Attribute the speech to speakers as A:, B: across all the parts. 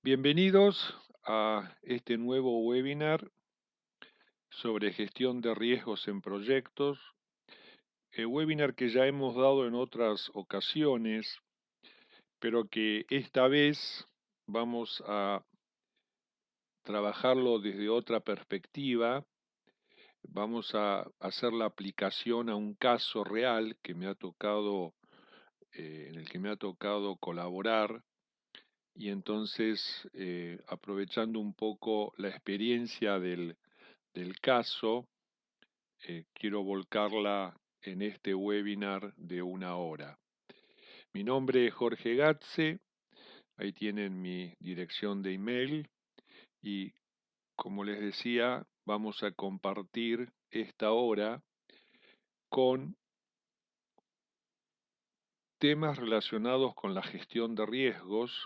A: Bienvenidos a este nuevo webinar sobre gestión de riesgos en proyectos, webinar que ya hemos dado en otras ocasiones, pero que esta vez vamos a trabajarlo desde otra perspectiva. Vamos a hacer la aplicación a un caso real que me ha tocado, en el que me ha tocado colaborar. Y entonces, aprovechando un poco la experiencia del caso, quiero volcarla en este webinar de 1 hora. Mi nombre es Jorge Gatze, ahí tienen mi dirección de email y como les decía, vamos a compartir esta hora con temas relacionados con la gestión de riesgos.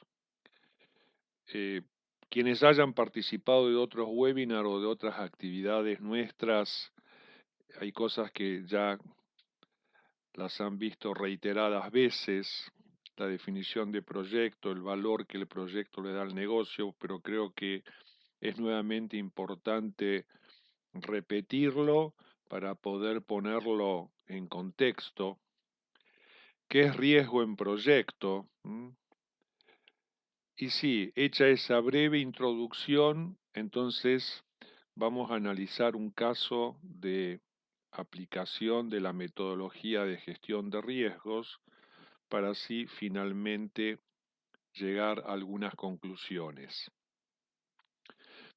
A: Eh, Quienes hayan participado de otros webinars o de otras actividades nuestras, hay cosas que ya las han visto reiteradas veces, la definición de proyecto, el valor que el proyecto le da al negocio, pero creo que es nuevamente importante repetirlo para poder ponerlo en contexto. ¿Qué es riesgo en proyecto? Y sí, hecha esa breve introducción, entonces vamos a analizar un caso de aplicación de la metodología de gestión de riesgos para así finalmente llegar a algunas conclusiones.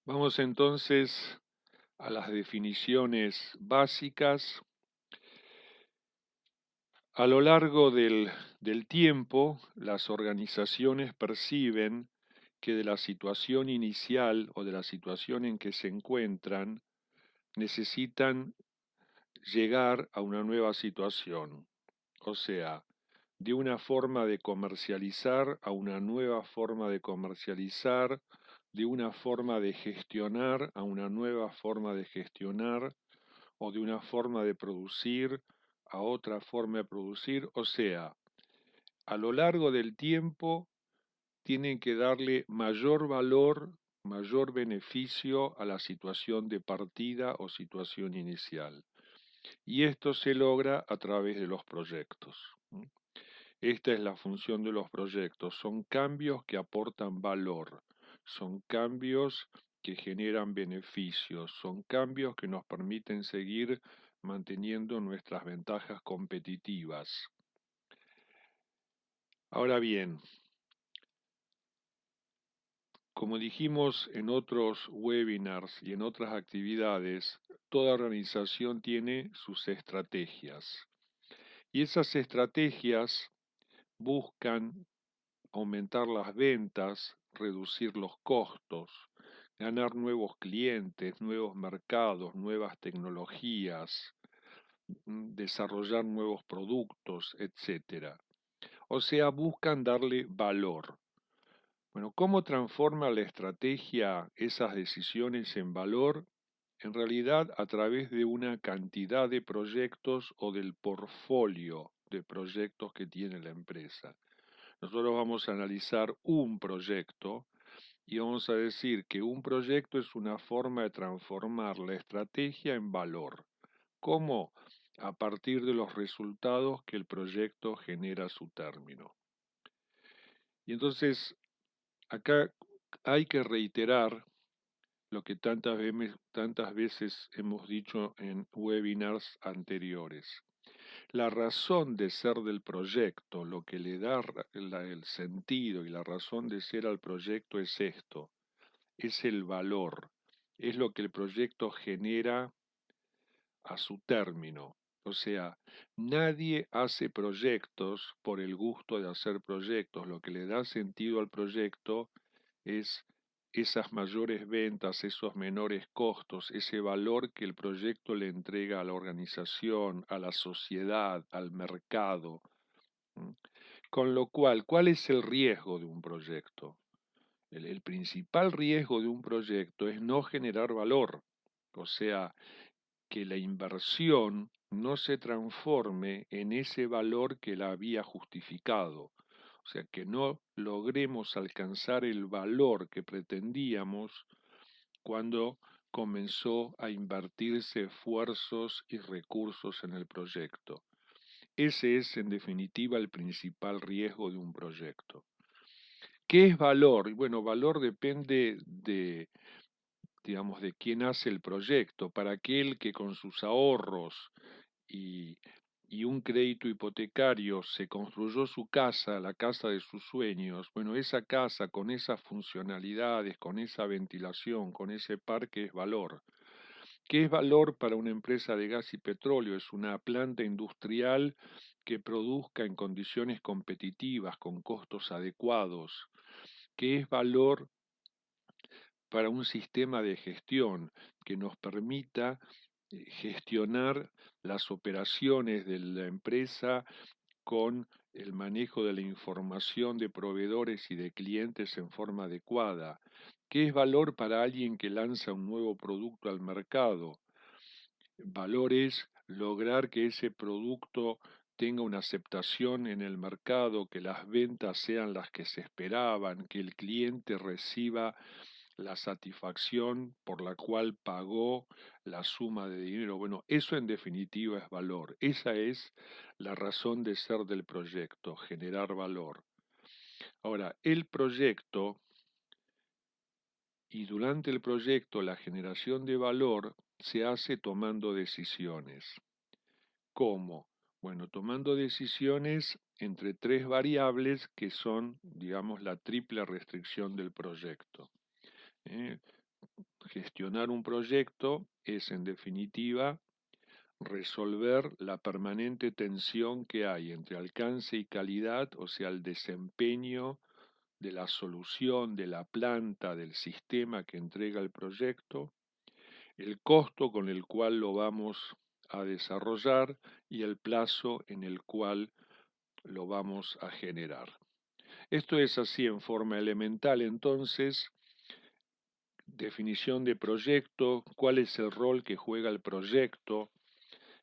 A: Vamos entonces a las definiciones básicas. A lo largo del tiempo, las organizaciones perciben que de la situación inicial o de la situación en que se encuentran, necesitan llegar a una nueva situación. O sea, de una forma de comercializar a una nueva forma de comercializar, de una forma de gestionar a una nueva forma de gestionar, o de una forma de producir a otra forma de producir. O sea, a lo largo del tiempo tienen que darle mayor valor, mayor beneficio a la situación de partida o situación inicial. Y esto se logra a través de los proyectos. Esta es la función de los proyectos. Son cambios que aportan valor, son cambios que generan beneficios, son cambios que nos permiten seguir manteniendo nuestras ventajas competitivas. Ahora bien, como dijimos en otros webinars y en otras actividades, toda organización tiene sus estrategias. Y esas estrategias buscan aumentar las ventas, reducir los costos, ganar nuevos clientes, nuevos mercados, nuevas tecnologías, desarrollar nuevos productos, etcétera. O sea, buscan darle valor. Bueno, ¿cómo transforma la estrategia esas decisiones en valor? En realidad, a través de una cantidad de proyectos o del portfolio de proyectos que tiene la empresa. Nosotros vamos a analizar un proyecto y vamos a decir que un proyecto es una forma de transformar la estrategia en valor. ¿Cómo? A partir de los resultados que el proyecto genera a su término. Y entonces, acá hay que reiterar lo que tantas veces hemos dicho en webinars anteriores. La razón de ser del proyecto, lo que le da el sentido y la razón de ser al proyecto es esto, es el valor, es lo que el proyecto genera a su término. O sea, nadie hace proyectos por el gusto de hacer proyectos. Lo que le da sentido al proyecto es esas mayores ventas, esos menores costos, ese valor que el proyecto le entrega a la organización, a la sociedad, al mercado. ¿Mm? Con lo cual, ¿cuál es el riesgo de un proyecto? El principal riesgo de un proyecto es no generar valor, o sea, que la inversión no se transforme en ese valor que la había justificado. o sea, que no logremos alcanzar el valor que pretendíamos cuando comenzó a invertirse esfuerzos y recursos en el proyecto. Ese es, en definitiva, el principal riesgo de un proyecto. ¿Qué es valor? Y bueno, valor depende de, digamos, de quién hace el proyecto. Para aquel que con sus ahorros y, y un crédito hipotecario se construyó su casa, la casa de sus sueños, bueno, esa casa con esas funcionalidades, con esa ventilación, con ese parque es valor. ¿Qué es valor para una empresa de gas y petróleo? Es una planta industrial que produzca en condiciones competitivas, con costos adecuados. ¿Qué es valor para un sistema de gestión que nos permita gestionar las operaciones de la empresa con el manejo de la información de proveedores y de clientes en forma adecuada? ¿Qué es valor para alguien que lanza un nuevo producto al mercado? Valor es lograr que ese producto tenga una aceptación en el mercado, que las ventas sean las que se esperaban, que el cliente reciba la satisfacción por la cual pagó la suma de dinero. Bueno, eso en definitiva es valor. Esa es la razón de ser del proyecto, generar valor. Ahora, el proyecto y durante el proyecto la generación de valor se hace tomando decisiones. ¿Cómo? Bueno, tomando decisiones entre tres variables que son, digamos, la triple restricción del proyecto. ¿eh? Gestionar un proyecto es, en definitiva, resolver la permanente tensión que hay entre alcance y calidad, o sea, el desempeño de la solución, de la planta, del sistema que entrega el proyecto, el costo con el cual lo vamos a desarrollar y el plazo en el cual lo vamos a generar. Esto es así en forma elemental, entonces, definición de proyecto, cuál es el rol que juega el proyecto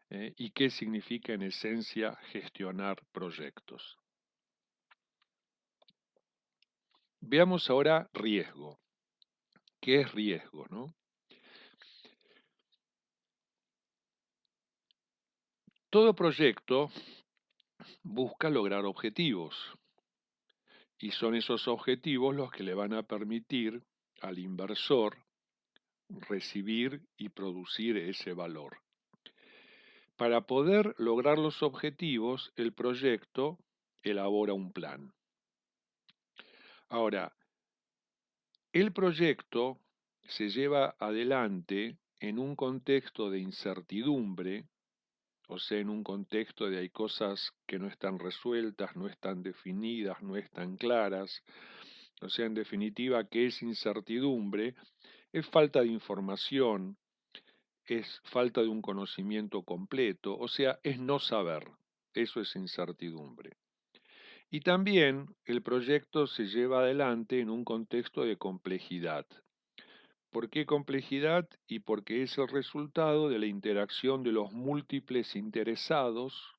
A: y qué significa en esencia gestionar proyectos. Veamos ahora riesgo. ¿Qué es riesgo, no? Todo proyecto busca lograr objetivos y son esos objetivos los que le van a permitir al inversor recibir y producir ese valor. Para poder lograr los objetivos, el proyecto elabora un plan. Ahora, el proyecto se lleva adelante en un contexto de incertidumbre, o sea, en un contexto de hay cosas que no están resueltas, no están definidas, no están claras. O sea, en definitiva, ¿qué es incertidumbre? Es falta de información, es falta de un conocimiento completo, o sea, es no saber. Eso es incertidumbre. Y también el proyecto se lleva adelante en un contexto de complejidad. ¿Por qué complejidad? Y porque es el resultado de la interacción de los múltiples interesados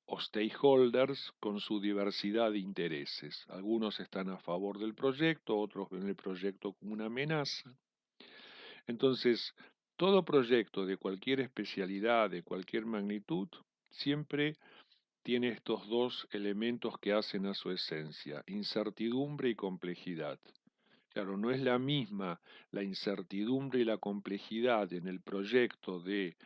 A: o stakeholders con su diversidad de intereses. Algunos están a favor del proyecto, otros ven el proyecto como una amenaza. Entonces, todo proyecto de cualquier especialidad, de cualquier magnitud, siempre tiene estos dos elementos que hacen a su esencia, incertidumbre y complejidad. Claro, no es la misma la incertidumbre y la complejidad en el proyecto de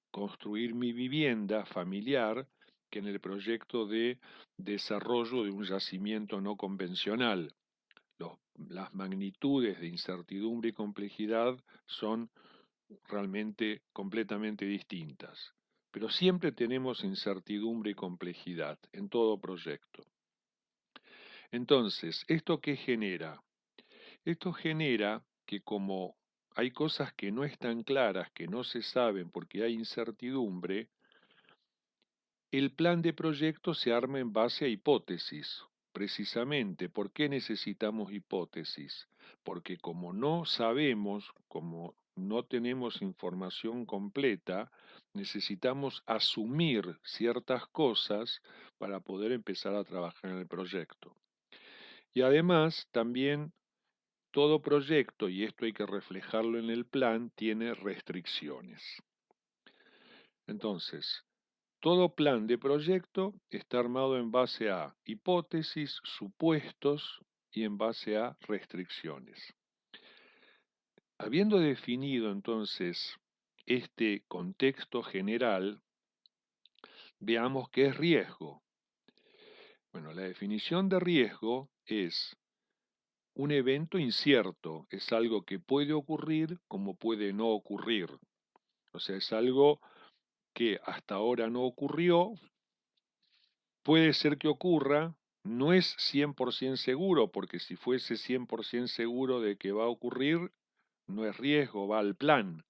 A: construir mi vivienda familiar que en el proyecto de desarrollo de un yacimiento no convencional. Las magnitudes de incertidumbre y complejidad son realmente completamente distintas. Pero siempre tenemos incertidumbre y complejidad en todo proyecto. Entonces, ¿esto qué genera? Esto genera que como hay cosas que no están claras, que no se saben porque hay incertidumbre, el plan de proyecto se arma en base a hipótesis. Precisamente, ¿por qué necesitamos hipótesis? Porque como no sabemos, como no tenemos información completa, necesitamos asumir ciertas cosas para poder empezar a trabajar en el proyecto. Y además, también todo proyecto, y esto hay que reflejarlo en el plan, tiene restricciones. Entonces, todo plan de proyecto está armado en base a hipótesis, supuestos y en base a restricciones. Habiendo definido entonces este contexto general, veamos qué es riesgo. Bueno, la definición de riesgo es un evento incierto, es algo que puede ocurrir como puede no ocurrir. O sea, es algo que hasta ahora no ocurrió, puede ser que ocurra, no es 100% seguro, porque si fuese 100% seguro de que va a ocurrir, no es riesgo, va al plan.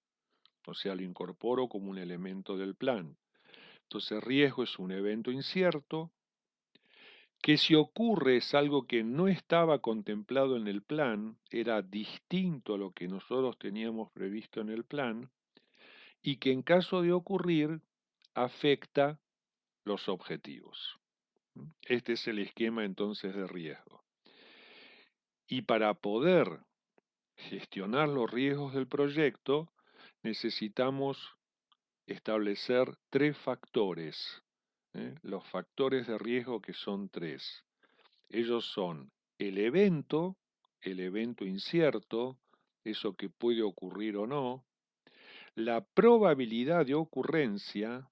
A: O sea, lo incorporo como un elemento del plan. Entonces, riesgo es un evento incierto, que si ocurre es algo que no estaba contemplado en el plan, era distinto a lo que nosotros teníamos previsto en el plan, y que en caso de ocurrir afecta los objetivos. Este es el esquema entonces de riesgo. Y para poder gestionar los riesgos del proyecto, necesitamos establecer tres factores, los factores de riesgo que son tres. Ellos son el evento incierto, eso que puede ocurrir o no, la probabilidad de ocurrencia,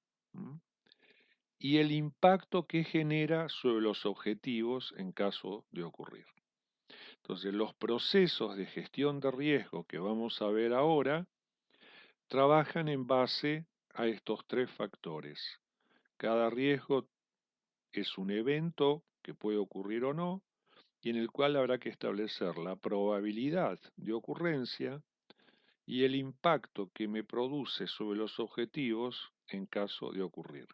A: y el impacto que genera sobre los objetivos en caso de ocurrir. Entonces, los procesos de gestión de riesgo que vamos a ver ahora trabajan en base a estos tres factores. Cada riesgo es un evento que puede ocurrir o no, y en el cual habrá que establecer la probabilidad de ocurrencia y el impacto que me produce sobre los objetivos en caso de ocurrir.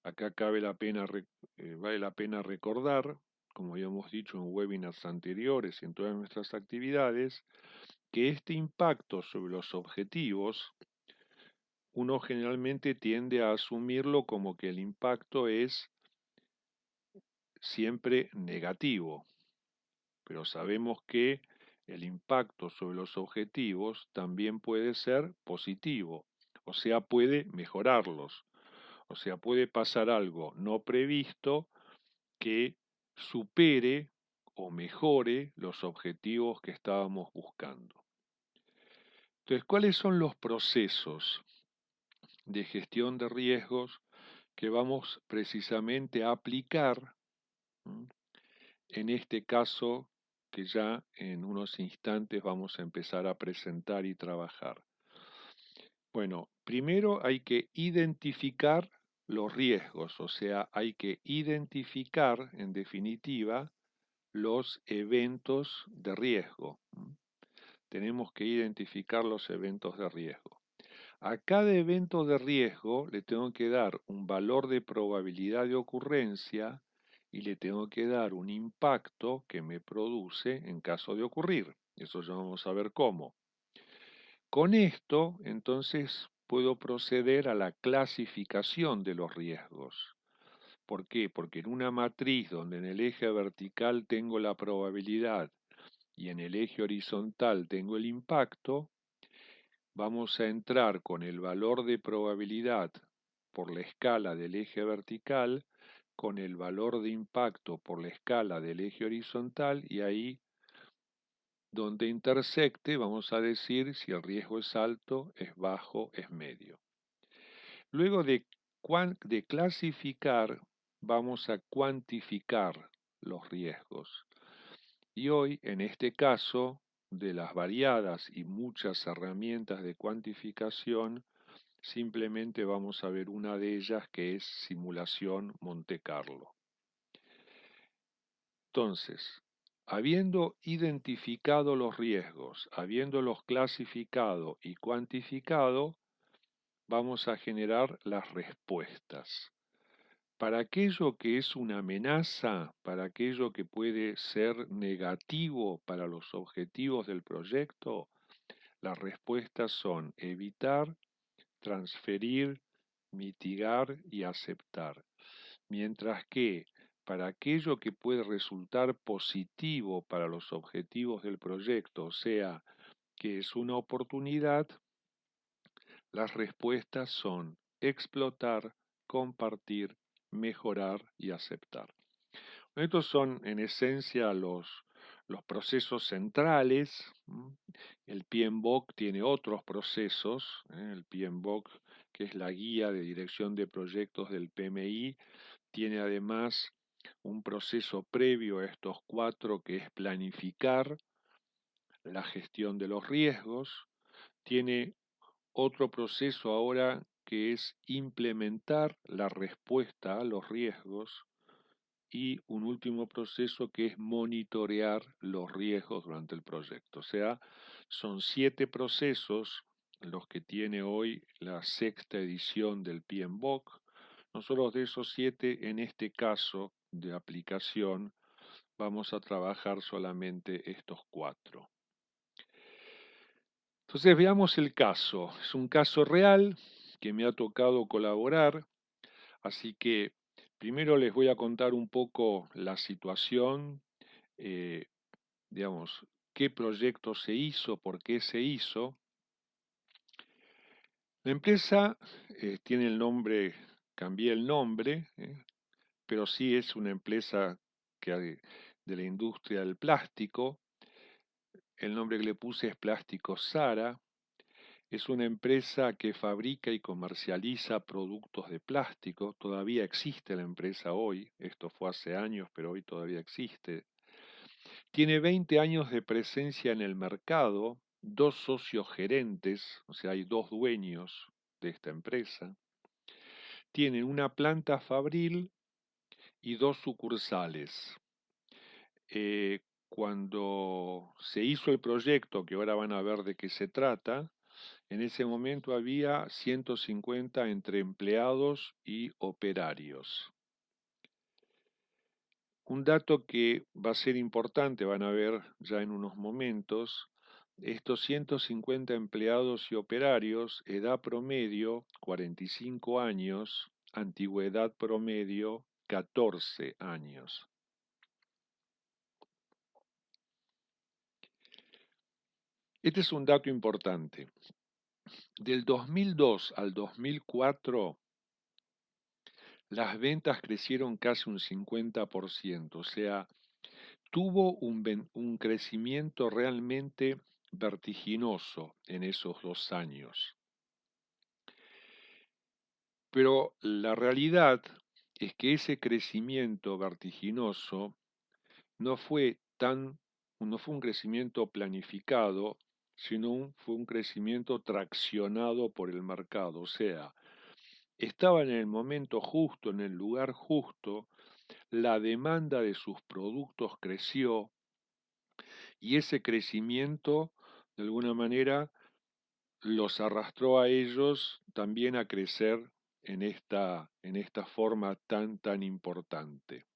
A: Acá vale la pena recordar, como habíamos dicho en webinars anteriores y en todas nuestras actividades, que este impacto sobre los objetivos, uno generalmente tiende a asumirlo como que el impacto es siempre negativo, pero sabemos que el impacto sobre los objetivos también puede ser positivo, o sea, puede mejorarlos, o sea, puede pasar algo no previsto que supere o mejore los objetivos que estábamos buscando. Entonces, ¿cuáles son los procesos de gestión de riesgos que vamos precisamente a aplicar en este caso que ya en unos instantes vamos a empezar a presentar y trabajar? Bueno, primero hay que identificar los riesgos, o sea, hay que identificar, en definitiva, los eventos de riesgo. Tenemos que identificar los eventos de riesgo. A cada evento de riesgo le tengo que dar un valor de probabilidad de ocurrencia y le tengo que dar un impacto que me produce en caso de ocurrir. Eso ya vamos a ver cómo. Con esto, entonces, puedo proceder a la clasificación de los riesgos. ¿Por qué? Porque en una matriz donde en el eje vertical tengo la probabilidad y en el eje horizontal tengo el impacto, vamos a entrar con el valor de probabilidad por la escala del eje vertical, con el valor de impacto por la escala del eje horizontal, y ahí donde intersecte vamos a decir si el riesgo es alto, es bajo, es medio. Luego de clasificar, vamos a cuantificar los riesgos. Y hoy, en este caso, de las variadas y muchas herramientas de cuantificación, simplemente vamos a ver una de ellas, que es simulación Monte Carlo. Entonces, habiendo identificado los riesgos, habiéndolos clasificado y cuantificado, vamos a generar las respuestas. Para aquello que es una amenaza, para aquello que puede ser negativo para los objetivos del proyecto, Las respuestas son evitar, transferir, mitigar y aceptar. Mientras que para aquello que puede resultar positivo para los objetivos del proyecto, o sea, que es una oportunidad, las respuestas son explotar, compartir, mejorar y aceptar. Estos son en esencia los procesos centrales. El PMBOK tiene otros procesos. El PMBOK, que es la guía de dirección de proyectos del PMI, tiene además un proceso previo a estos cuatro, que es planificar la gestión de los riesgos. Tiene otro proceso ahora que es implementar la respuesta a los riesgos y un último proceso que es monitorear los riesgos durante el proyecto. O sea, son 7 procesos los que tiene hoy la sexta edición del PMBOK. Nosotros de esos 7, en este caso de aplicación, vamos a trabajar solamente estos 4. Entonces veamos el caso. Es un caso real que me ha tocado colaborar, así que primero les voy a contar un poco la situación, eh, digamos, qué proyecto se hizo, por qué se hizo. La empresa tiene el nombre, cambié el nombre, pero sí es una empresa de la industria del plástico. El nombre que le puse es Plástico Sara. Es una empresa que fabrica y comercializa productos de plástico. Todavía existe la empresa hoy. Esto fue hace años, pero hoy todavía existe. Tiene 20 años de presencia en el mercado, 2 socios gerentes, o sea, hay 2 dueños de esta empresa. Tienen una planta fabril y 2 sucursales. Cuando se hizo el proyecto, que ahora van a ver de qué se trata, en ese momento había 150 entre empleados y operarios. Un dato que va a ser importante, van a ver ya en unos momentos, estos 150 empleados y operarios, edad promedio 45 años, antigüedad promedio 14 años. Este es un dato importante. Del 2002 al 2004, las ventas crecieron casi un 50%, o sea, tuvo un crecimiento realmente vertiginoso en esos 2 años. Pero la realidad es que ese crecimiento vertiginoso no fue no fue un crecimiento planificado, sino fue un crecimiento traccionado por el mercado. O sea, estaba en el momento justo, en el lugar justo, la demanda de sus productos creció y ese crecimiento, de alguna manera, los arrastró a ellos también a crecer en esta forma tan importante.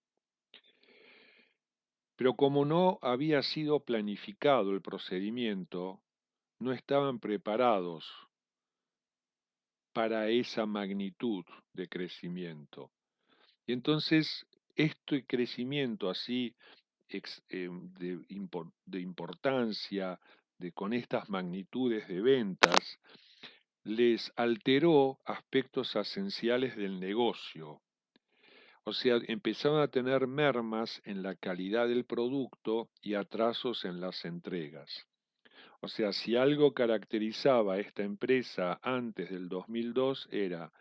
A: Pero como no había sido planificado el procedimiento, no estaban preparados para esa magnitud de crecimiento. Y entonces, este crecimiento así de importancia, con estas magnitudes de ventas, les alteró aspectos esenciales del negocio. O sea, empezaron a tener mermas en la calidad del producto y atrasos en las entregas. O sea, si algo caracterizaba a esta empresa antes del 2002 era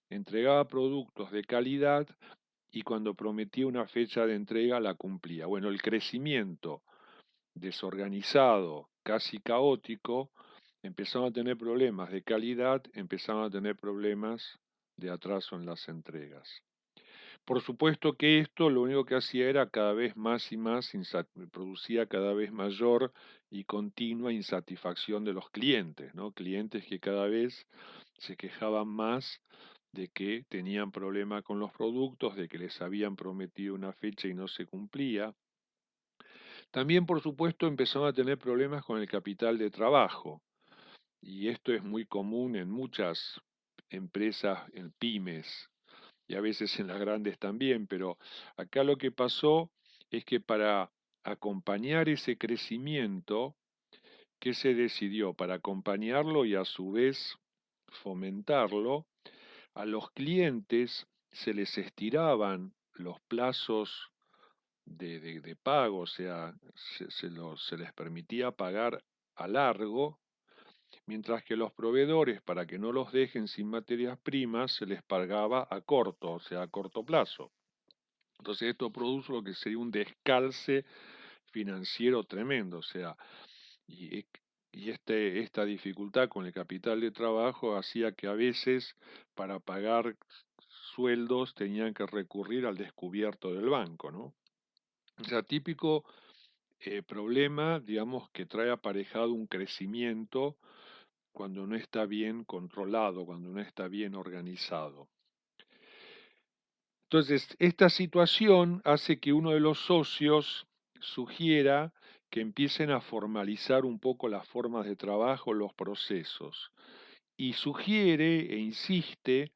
A: entregaba productos de calidad y cuando prometía una fecha de entrega la cumplía. Bueno, el crecimiento desorganizado, casi caótico, empezaron a tener problemas de calidad, empezaron a tener problemas de atraso en las entregas. Por supuesto que esto lo único que hacía era cada vez más y más, producía cada vez mayor y continua insatisfacción de los clientes, ¿no? Clientes que cada vez se quejaban más de que tenían problemas con los productos, de que les habían prometido una fecha y no se cumplía. También, por supuesto, empezaron a tener problemas con el capital de trabajo. y esto es muy común en muchas empresas, en pymes, y a veces en las grandes también, pero acá lo que pasó es que para acompañar ese crecimiento, ¿qué se decidió? Para acompañarlo y a su vez fomentarlo, a los clientes se les estiraban los plazos de pago, o sea, se les permitía pagar a largo, mientras que los proveedores, para que no los dejen sin materias primas, se les pagaba a corto, o sea, a corto plazo. Entonces esto produjo lo que sería un descalce financiero tremendo, o sea, y, esta dificultad con el capital de trabajo hacía que a veces para pagar sueldos tenían que recurrir al descubierto del banco, ¿no? O sea, típico problema, digamos, que trae aparejado un crecimiento cuando no está bien controlado, cuando no está bien organizado. Entonces, esta situación hace que uno de los socios sugiera que empiecen a formalizar un poco las formas de trabajo, los procesos, y sugiere e insiste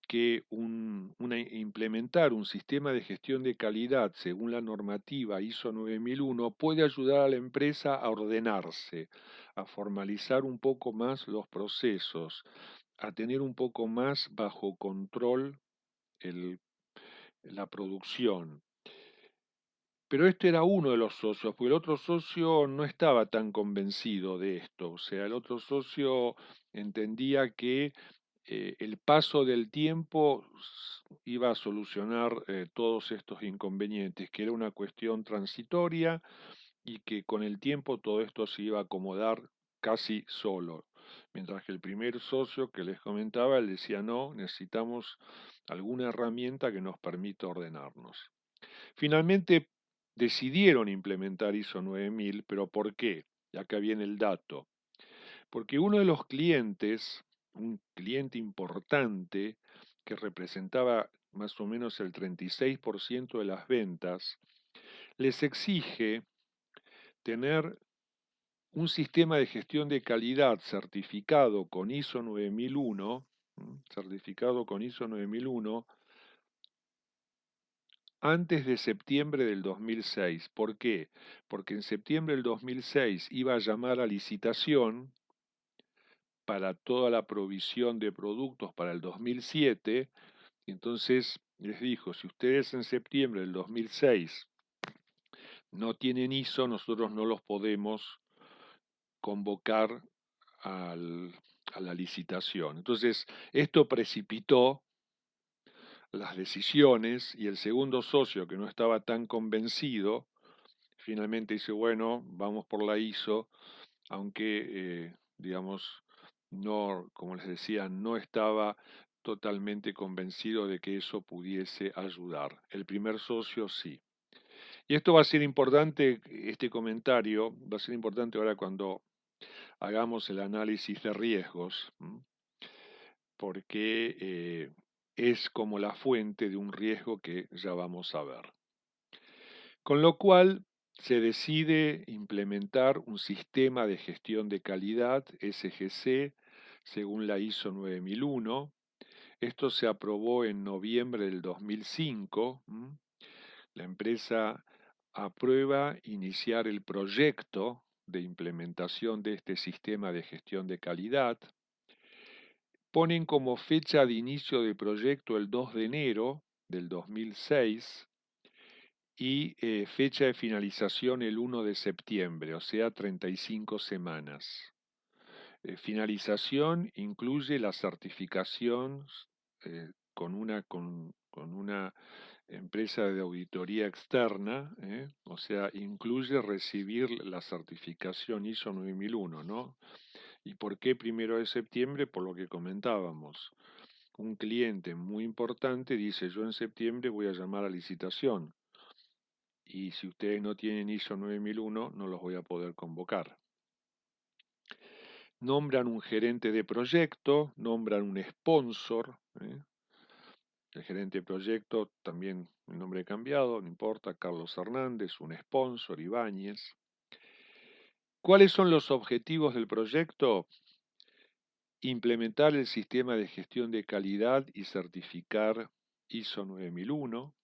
A: que implementar un sistema de gestión de calidad según la normativa ISO 9001 puede ayudar a la empresa a ordenarse, a formalizar un poco más los procesos, a tener un poco más bajo control el- la producción. Pero este era uno de los socios, porque el otro socio no estaba tan convencido de esto. O sea, el otro socio entendía que el paso del tiempo iba a solucionar todos estos inconvenientes, que era una cuestión transitoria y que con el tiempo todo esto se iba a acomodar casi solo. Mientras que el primer socio que les comentaba, él decía, no, necesitamos alguna herramienta que nos permita ordenarnos. Finalmente decidieron implementar ISO 9000, pero ¿por qué? Y acá viene el dato. Porque uno de los clientes, un cliente importante que representaba más o menos el 36% de las ventas, les exige tener un sistema de gestión de calidad certificado con ISO 9001, certificado con ISO 9001 antes de septiembre del 2006. ¿Por qué? Porque en septiembre del 2006 iba a llamar a licitación para toda la provisión de productos para el 2007, y entonces les dijo, si ustedes en septiembre del 2006 no tienen ISO, nosotros no los podemos convocar al- a la licitación. Entonces, esto precipitó las decisiones y el segundo socio, que no estaba tan convencido, finalmente dice, bueno, vamos por la ISO, aunque, digamos, no, como les decía, no estaba totalmente convencido de que eso pudiese ayudar. El primer socio sí. Y esto va a ser importante, este comentario va a ser importante ahora cuando hagamos el análisis de riesgos, porque es como la fuente de un riesgo que ya vamos a ver. Con lo cual se decide implementar un sistema de gestión de calidad, SGC, según la ISO 9001. Esto se aprobó en noviembre del 2005. La empresa aprueba iniciar el proyecto de implementación de este sistema de gestión de calidad. Ponen como fecha de inicio de proyecto el 2 de enero del 2006 y fecha de finalización el 1 de septiembre, o sea, 35 semanas. Finalización incluye la certificación con una empresa de auditoría externa, o sea, incluye recibir la certificación ISO 9001, ¿no? ¿Y por qué 1 de septiembre? Por lo que comentábamos. Un cliente muy importante dice, yo en septiembre voy a llamar a licitación y si ustedes no tienen ISO 9001 no los voy a poder convocar. Nombran un gerente de proyecto, nombran un sponsor, el gerente de proyecto también el nombre cambiado, no importa, Carlos Hernández, un sponsor, Ibáñez. ¿Cuáles son los objetivos del proyecto? implementar el sistema de gestión de calidad y certificar ISO 9001.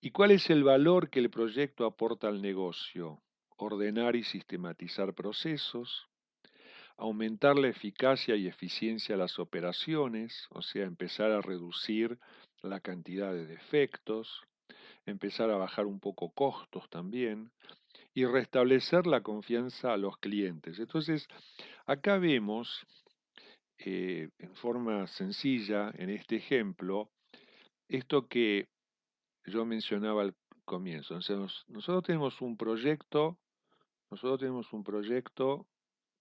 A: ¿Y cuál es el valor que el proyecto aporta al negocio? Ordenar y sistematizar procesos, aumentar la eficacia y eficiencia de las operaciones, o sea, empezar a reducir la cantidad de defectos, empezar a bajar un poco costos también y restablecer la confianza a los clientes. Entonces, acá vemos en forma sencilla, en este ejemplo, esto que yo mencionaba al comienzo. Entonces, nosotros tenemos un proyecto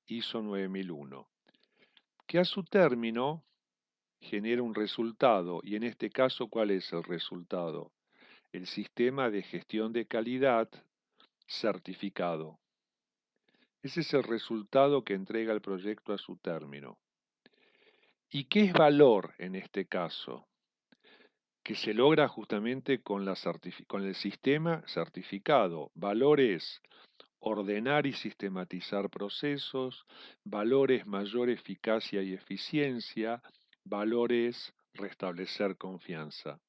A: ISO 9001, que a su término genera un resultado, y en este caso, ¿cuál es el resultado? El sistema de gestión de calidad certificado. Ese es el resultado que entrega el proyecto a su término. ¿Y qué es valor en este caso? Que se logra justamente con el sistema certificado. Valor es ordenar y sistematizar procesos, valor es mayor eficacia y eficiencia, valor es restablecer confianza.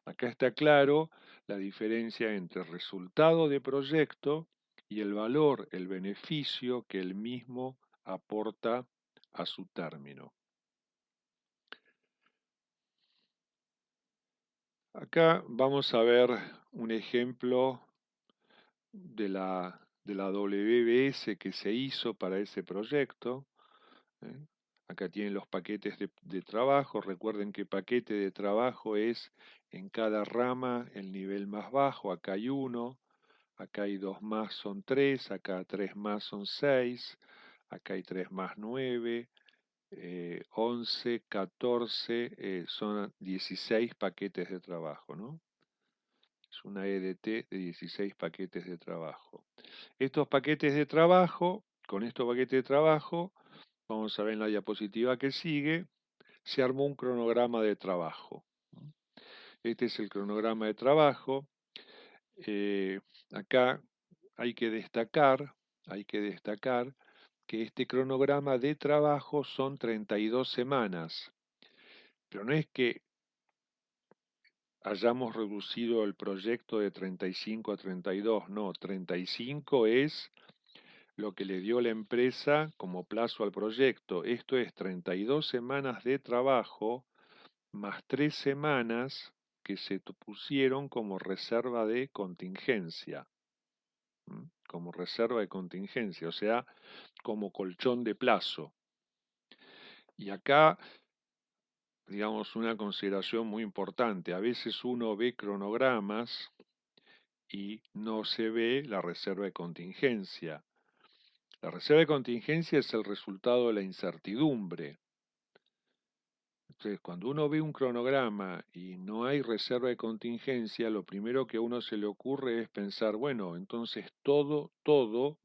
A: Acá está claro la diferencia entre resultado de proyecto y el valor, el beneficio que el mismo aporta a su término. Acá vamos a ver un ejemplo de la WBS que se hizo para ese proyecto. ¿eh? Acá tienen los paquetes de trabajo. Recuerden que paquete de trabajo es en cada rama el nivel más bajo. Acá hay uno, acá hay dos más, son tres, acá tres más son seis, acá hay tres más nueve, 11, 14, son 16 paquetes de trabajo, ¿no? Es una EDT de 16 paquetes de trabajo. Estos paquetes de trabajo, con estos paquetes de trabajo, vamos a ver en la diapositiva que sigue, se armó un cronograma de trabajo. Este es el cronograma de trabajo. Eh, Acá hay que destacar, hay que destacar que este cronograma de trabajo son 32 semanas, pero no es que hayamos reducido el proyecto de 35 a 32, no, 35 es lo que le dio la empresa como plazo al proyecto. Esto es 32 semanas de trabajo más 3 semanas que se pusieron como reserva de contingencia. Como reserva de contingencia, o sea, como colchón de plazo. Y acá, digamos, una consideración muy importante. A veces uno ve cronogramas y no se ve la reserva de contingencia. La reserva de contingencia es el resultado de la incertidumbre. Entonces, cuando uno ve un cronograma y no hay reserva de contingencia, lo primero que a uno se le ocurre es pensar, bueno, entonces todo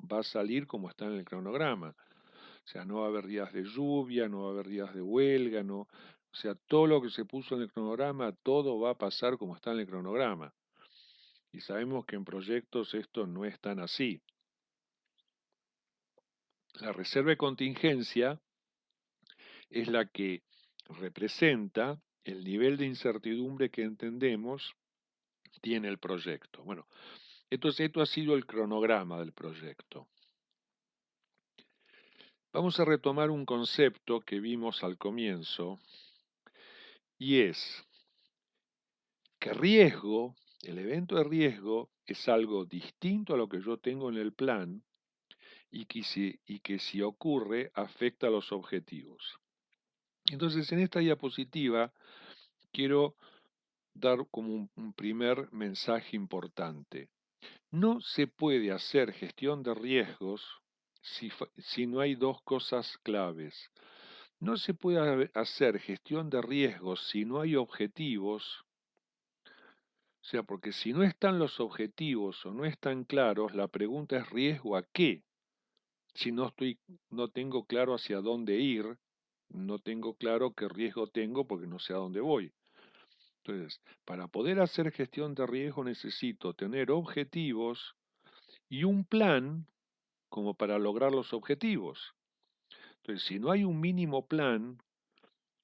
A: va a salir como está en el cronograma. O sea, no va a haber días de lluvia, no va a haber días de huelga, no. O sea, todo lo que se puso en el cronograma, todo va a pasar como está en el cronograma. Y sabemos que en proyectos esto no es tan así. La reserva de contingencia es la que representa el nivel de incertidumbre que entendemos tiene el proyecto. Bueno, entonces esto ha sido el cronograma del proyecto. Vamos a retomar un concepto que vimos al comienzo y es que riesgo, el evento de riesgo es algo distinto a lo que yo tengo en el plan y que si ocurre afecta a los objetivos. Entonces en esta diapositiva quiero dar como un primer mensaje importante. No se puede hacer gestión de riesgos si no hay dos cosas claves. No se puede hacer gestión de riesgos si no hay objetivos. O sea, porque si no están los objetivos o no están claros, la pregunta es riesgo a qué. Si no tengo claro hacia dónde ir, no tengo claro qué riesgo tengo porque no sé a dónde voy. Entonces, para poder hacer gestión de riesgo necesito tener objetivos y un plan como para lograr los objetivos. Entonces, si no hay un mínimo plan,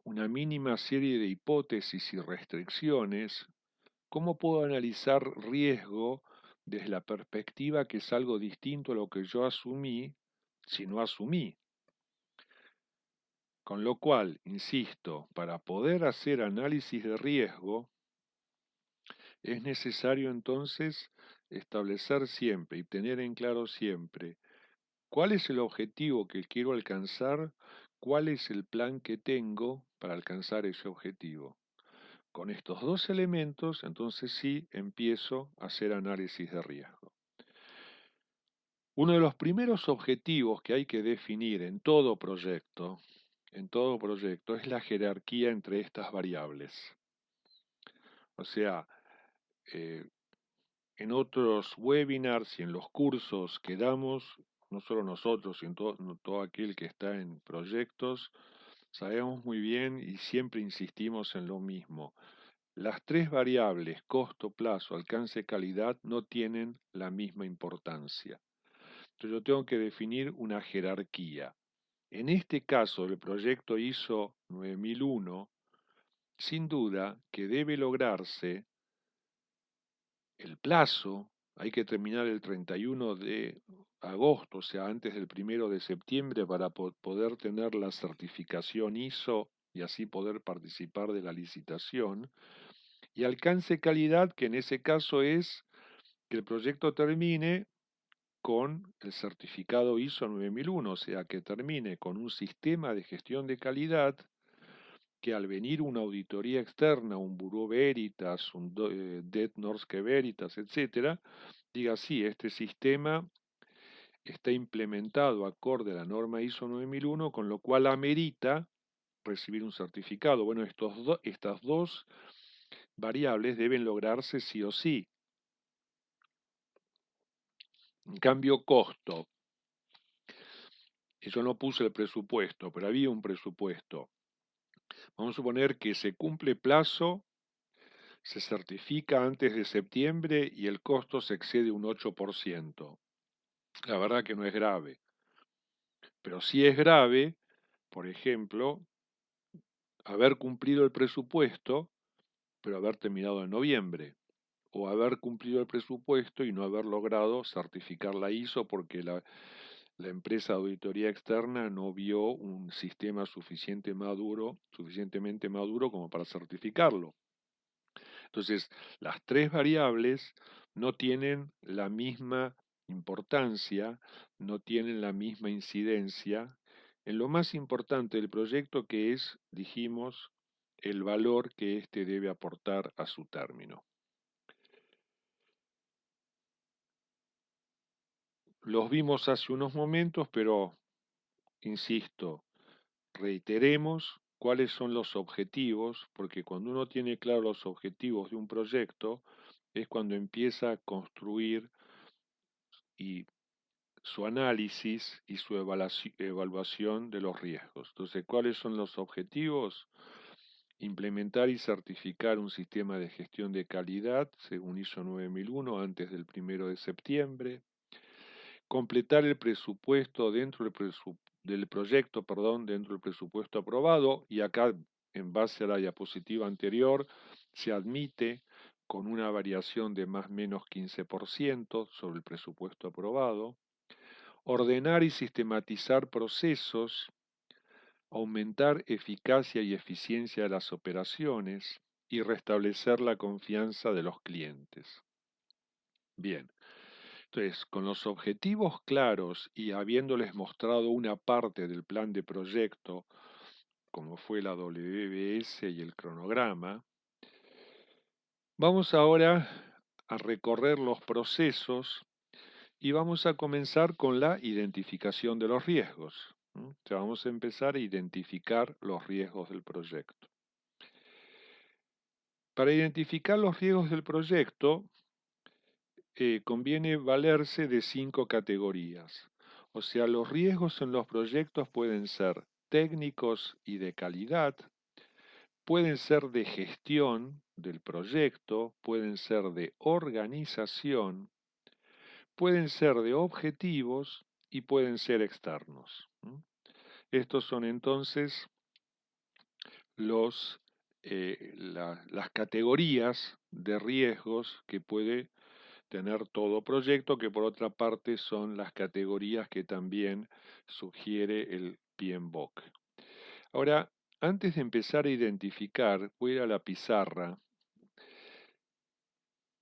A: una mínima serie de hipótesis y restricciones, ¿cómo puedo analizar riesgo desde la perspectiva que es algo distinto a lo que yo asumí si no asumí? Con lo cual, insisto, para poder hacer análisis de riesgo, es necesario entonces establecer siempre y tener en claro siempre cuál es el objetivo que quiero alcanzar, cuál es el plan que tengo para alcanzar ese objetivo. Con estos dos elementos, entonces sí empiezo a hacer análisis de riesgo. Uno de los primeros objetivos que hay que definir en todo proyecto, es la jerarquía entre estas variables. O sea, eh, en otros webinars y en los cursos que damos, no solo nosotros, sino todo aquel que está en proyectos, sabemos muy bien y siempre insistimos en lo mismo. Las tres variables, costo, plazo, alcance, calidad, no tienen la misma importancia. Entonces yo tengo que definir una jerarquía. En este caso, el proyecto ISO 9001, sin duda que debe lograrse el plazo. Hay que terminar el 31 de agosto, o sea, antes del 1 de septiembre, para poder tener la certificación ISO y así poder participar de la licitación. Y alcance calidad, que en ese caso es que el proyecto termine con el certificado ISO 9001, o sea, que termine con un sistema de gestión de calidad que al venir una auditoría externa, un Bureau Veritas, un Det Norske Veritas, etcétera, diga sí, este sistema está implementado acorde a la norma ISO 9001, con lo cual amerita recibir un certificado. Bueno, estas dos variables deben lograrse sí o sí. En cambio, costo. Yo no puse el presupuesto, pero había un presupuesto. Vamos a suponer que se cumple plazo, se certifica antes de septiembre y el costo se excede un 8%. La verdad que no es grave. Pero sí es grave, por ejemplo, haber cumplido el presupuesto, pero haber terminado en noviembre. O haber cumplido el presupuesto y no haber logrado certificar la ISO porque la empresa de auditoría externa no vio un sistema suficientemente maduro como para certificarlo. Entonces, las tres variables no tienen la misma importancia, no tienen la misma incidencia en lo más importante del proyecto, que es, dijimos, el valor que éste debe aportar a su término. Los vimos hace unos momentos, pero, insisto, reiteremos cuáles son los objetivos, porque cuando uno tiene claro los objetivos de un proyecto, es cuando empieza a construir y su análisis y su evaluación de los riesgos. Entonces, ¿cuáles son los objetivos? Implementar y certificar un sistema de gestión de calidad según ISO 9001 antes del 1 de septiembre. Completar el presupuesto del proyecto, dentro del presupuesto aprobado, y acá, en base a la diapositiva anterior, se admite con una variación de más o menos 15% sobre el presupuesto aprobado. Ordenar y sistematizar procesos, aumentar eficacia y eficiencia de las operaciones y restablecer la confianza de los clientes. Bien, entonces, con los objetivos claros y habiéndoles mostrado una parte del plan de proyecto, como fue la WBS y el cronograma, vamos ahora a recorrer los procesos y vamos a comenzar con la identificación de los riesgos. O sea, vamos a empezar a identificar los riesgos del proyecto. Para identificar los riesgos del proyecto, conviene valerse de 5 categorías. O sea, los riesgos en los proyectos pueden ser técnicos y de calidad, pueden ser de gestión del proyecto, pueden ser de organización, pueden ser de objetivos y pueden ser externos. Estos son entonces las categorías de riesgos que puede tener todo proyecto, que por otra parte son las categorías que también sugiere el PMBOK. Ahora, antes de empezar a identificar, voy a ir a la pizarra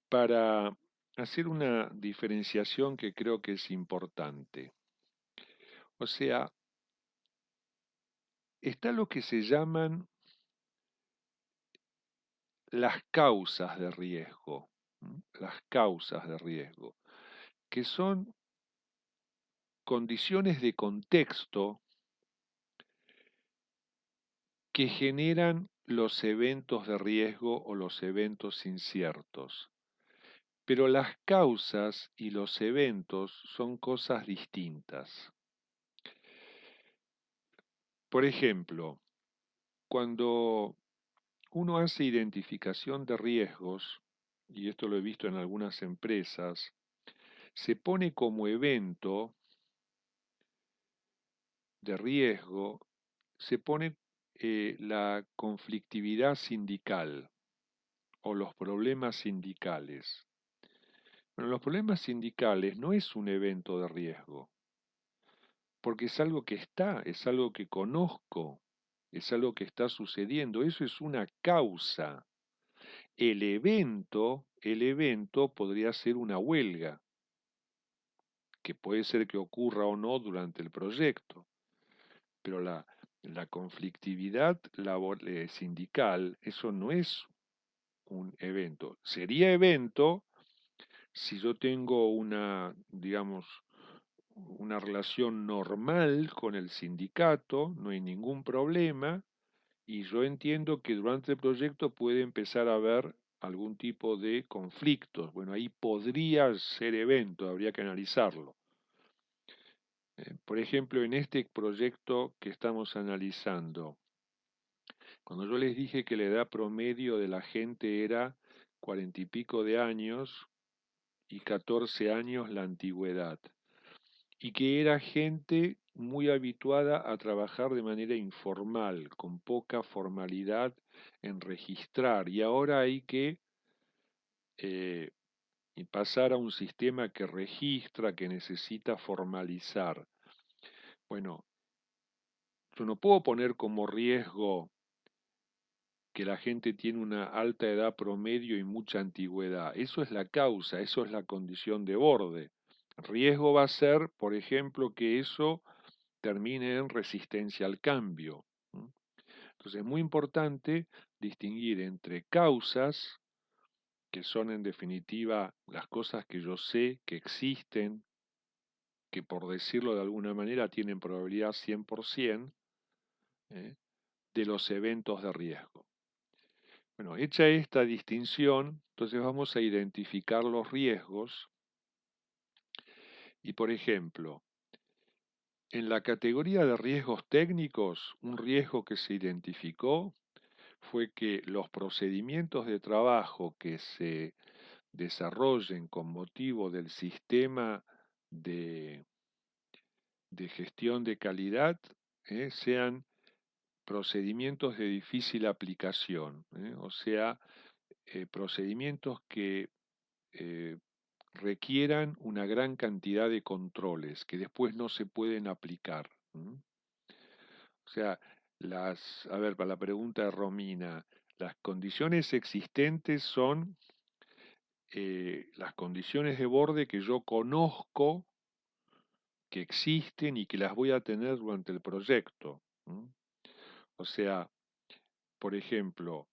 A: para hacer una diferenciación que creo que es importante. O sea, está lo que se llaman las causas de riesgo, las causas de riesgo, que son condiciones de contexto que generan los eventos de riesgo o los eventos inciertos. Pero las causas y los eventos son cosas distintas. Por ejemplo, cuando uno hace identificación de riesgos, y esto lo he visto en algunas empresas, se pone como evento de riesgo, se pone la conflictividad sindical o los problemas sindicales. Bueno, los problemas sindicales no es un evento de riesgo, porque es algo que está, es algo que conozco, es algo que está sucediendo, eso es una causa. El evento podría ser una huelga, que puede ser que ocurra o no durante el proyecto, pero la conflictividad sindical, eso no es un evento. Sería evento si yo tengo una, digamos, una relación normal con el sindicato, no hay ningún problema, y yo entiendo que durante el proyecto puede empezar a haber algún tipo de conflictos. Bueno, ahí podría ser evento, habría que analizarlo. Por ejemplo, en este proyecto que estamos analizando, cuando yo les dije que la edad promedio de la gente era 40 y pico de años y 14 años la antigüedad, y que era gente muy habituada a trabajar de manera informal, con poca formalidad en registrar, y ahora hay que eh, pasar a un sistema que registra, que necesita formalizar. Bueno, yo no puedo poner como riesgo que la gente tiene una alta edad promedio y mucha antigüedad. Eso es la causa, eso es la condición de borde. Riesgo va a ser, por ejemplo, que eso termine en resistencia al cambio. Entonces es muy importante distinguir entre causas, que son en definitiva las cosas que yo sé que existen, que por decirlo de alguna manera tienen probabilidad 100%, ¿eh? de los eventos de riesgo. Bueno, hecha esta distinción, entonces vamos a identificar los riesgos y, por ejemplo, en la categoría de riesgos técnicos, un riesgo que se identificó fue que los procedimientos de trabajo que se desarrollen con motivo del sistema de, de gestión de calidad sean procedimientos de difícil aplicación, o sea, procedimientos que eh, requieran una gran cantidad de controles que después no se pueden aplicar. O sea, a ver, para la pregunta de Romina, las condiciones existentes son las condiciones de borde que yo conozco que existen y que las voy a tener durante el proyecto. O sea, por ejemplo,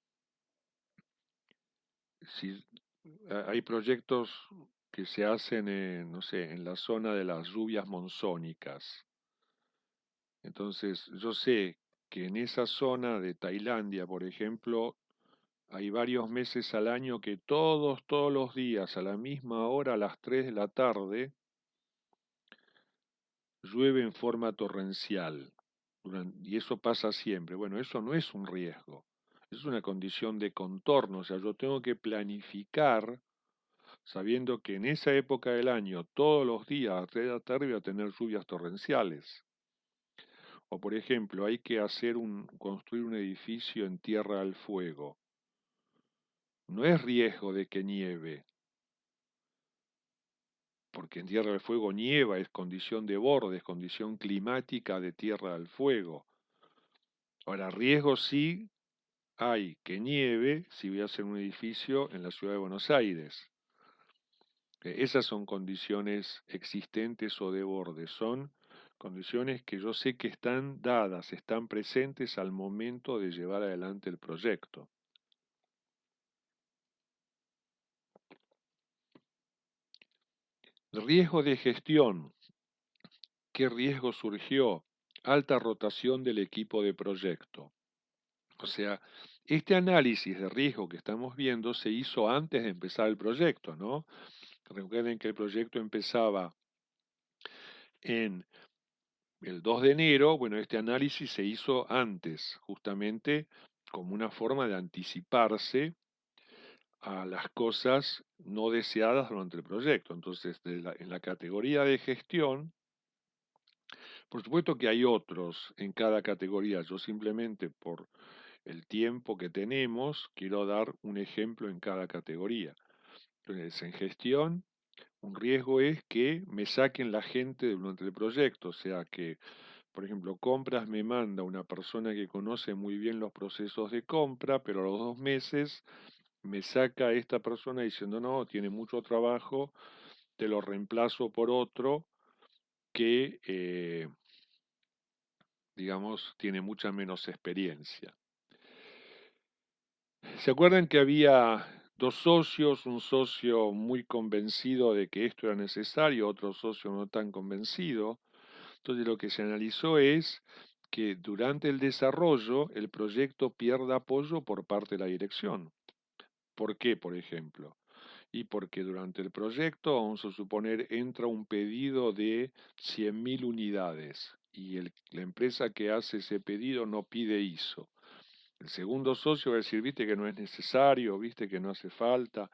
A: si hay proyectos que se hacen, no sé, en la zona de las lluvias monzónicas. Entonces, yo sé que en esa zona de Tailandia, por ejemplo, hay varios meses al año que todos los días, a la misma hora, a las 3 de la tarde, llueve en forma torrencial. Y eso pasa siempre. Bueno, eso no es un riesgo. Es una condición de contorno. O sea, yo tengo que planificar sabiendo que en esa época del año, todos los días a 3 de la tarde, voy a tener lluvias torrenciales. O por ejemplo, hay que construir un edificio en Tierra del Fuego. No es riesgo de que nieve, porque en Tierra del Fuego nieva, es condición de borde, es condición climática de Tierra del Fuego. Ahora, riesgo sí hay que nieve si voy a hacer un edificio en la ciudad de Buenos Aires. Esas son condiciones existentes o de borde, son condiciones que yo sé que están dadas, están presentes al momento de llevar adelante el proyecto. Riesgo de gestión. ¿Qué riesgo surgió? Alta rotación del equipo de proyecto. O sea, este análisis de riesgo que estamos viendo se hizo antes de empezar el proyecto, ¿no? Recuerden que el proyecto empezaba en el 2 de enero, bueno, este análisis se hizo antes, justamente como una forma de anticiparse a las cosas no deseadas durante el proyecto. Entonces, en la categoría de gestión, por supuesto que hay otros en cada categoría. Yo simplemente por el tiempo que tenemos quiero dar un ejemplo en cada categoría. Entonces, en gestión, un riesgo es que me saquen la gente durante el proyecto, o sea que, por ejemplo, compras me manda una persona que conoce muy bien los procesos de compra, pero a los 2 meses me saca a esta persona diciendo, no, tiene mucho trabajo, te lo reemplazo por otro que, digamos, tiene mucha menos experiencia. ¿Se acuerdan que había dos socios, un socio muy convencido de que esto era necesario, otro socio no tan convencido? Entonces lo que se analizó es que durante el desarrollo el proyecto pierda apoyo por parte de la dirección. ¿Por qué, por ejemplo? Y porque durante el proyecto, vamos a suponer, entra un pedido de 100.000 unidades y la empresa que hace ese pedido no pide ISO. El segundo socio va a decir, viste que no es necesario, viste que no hace falta.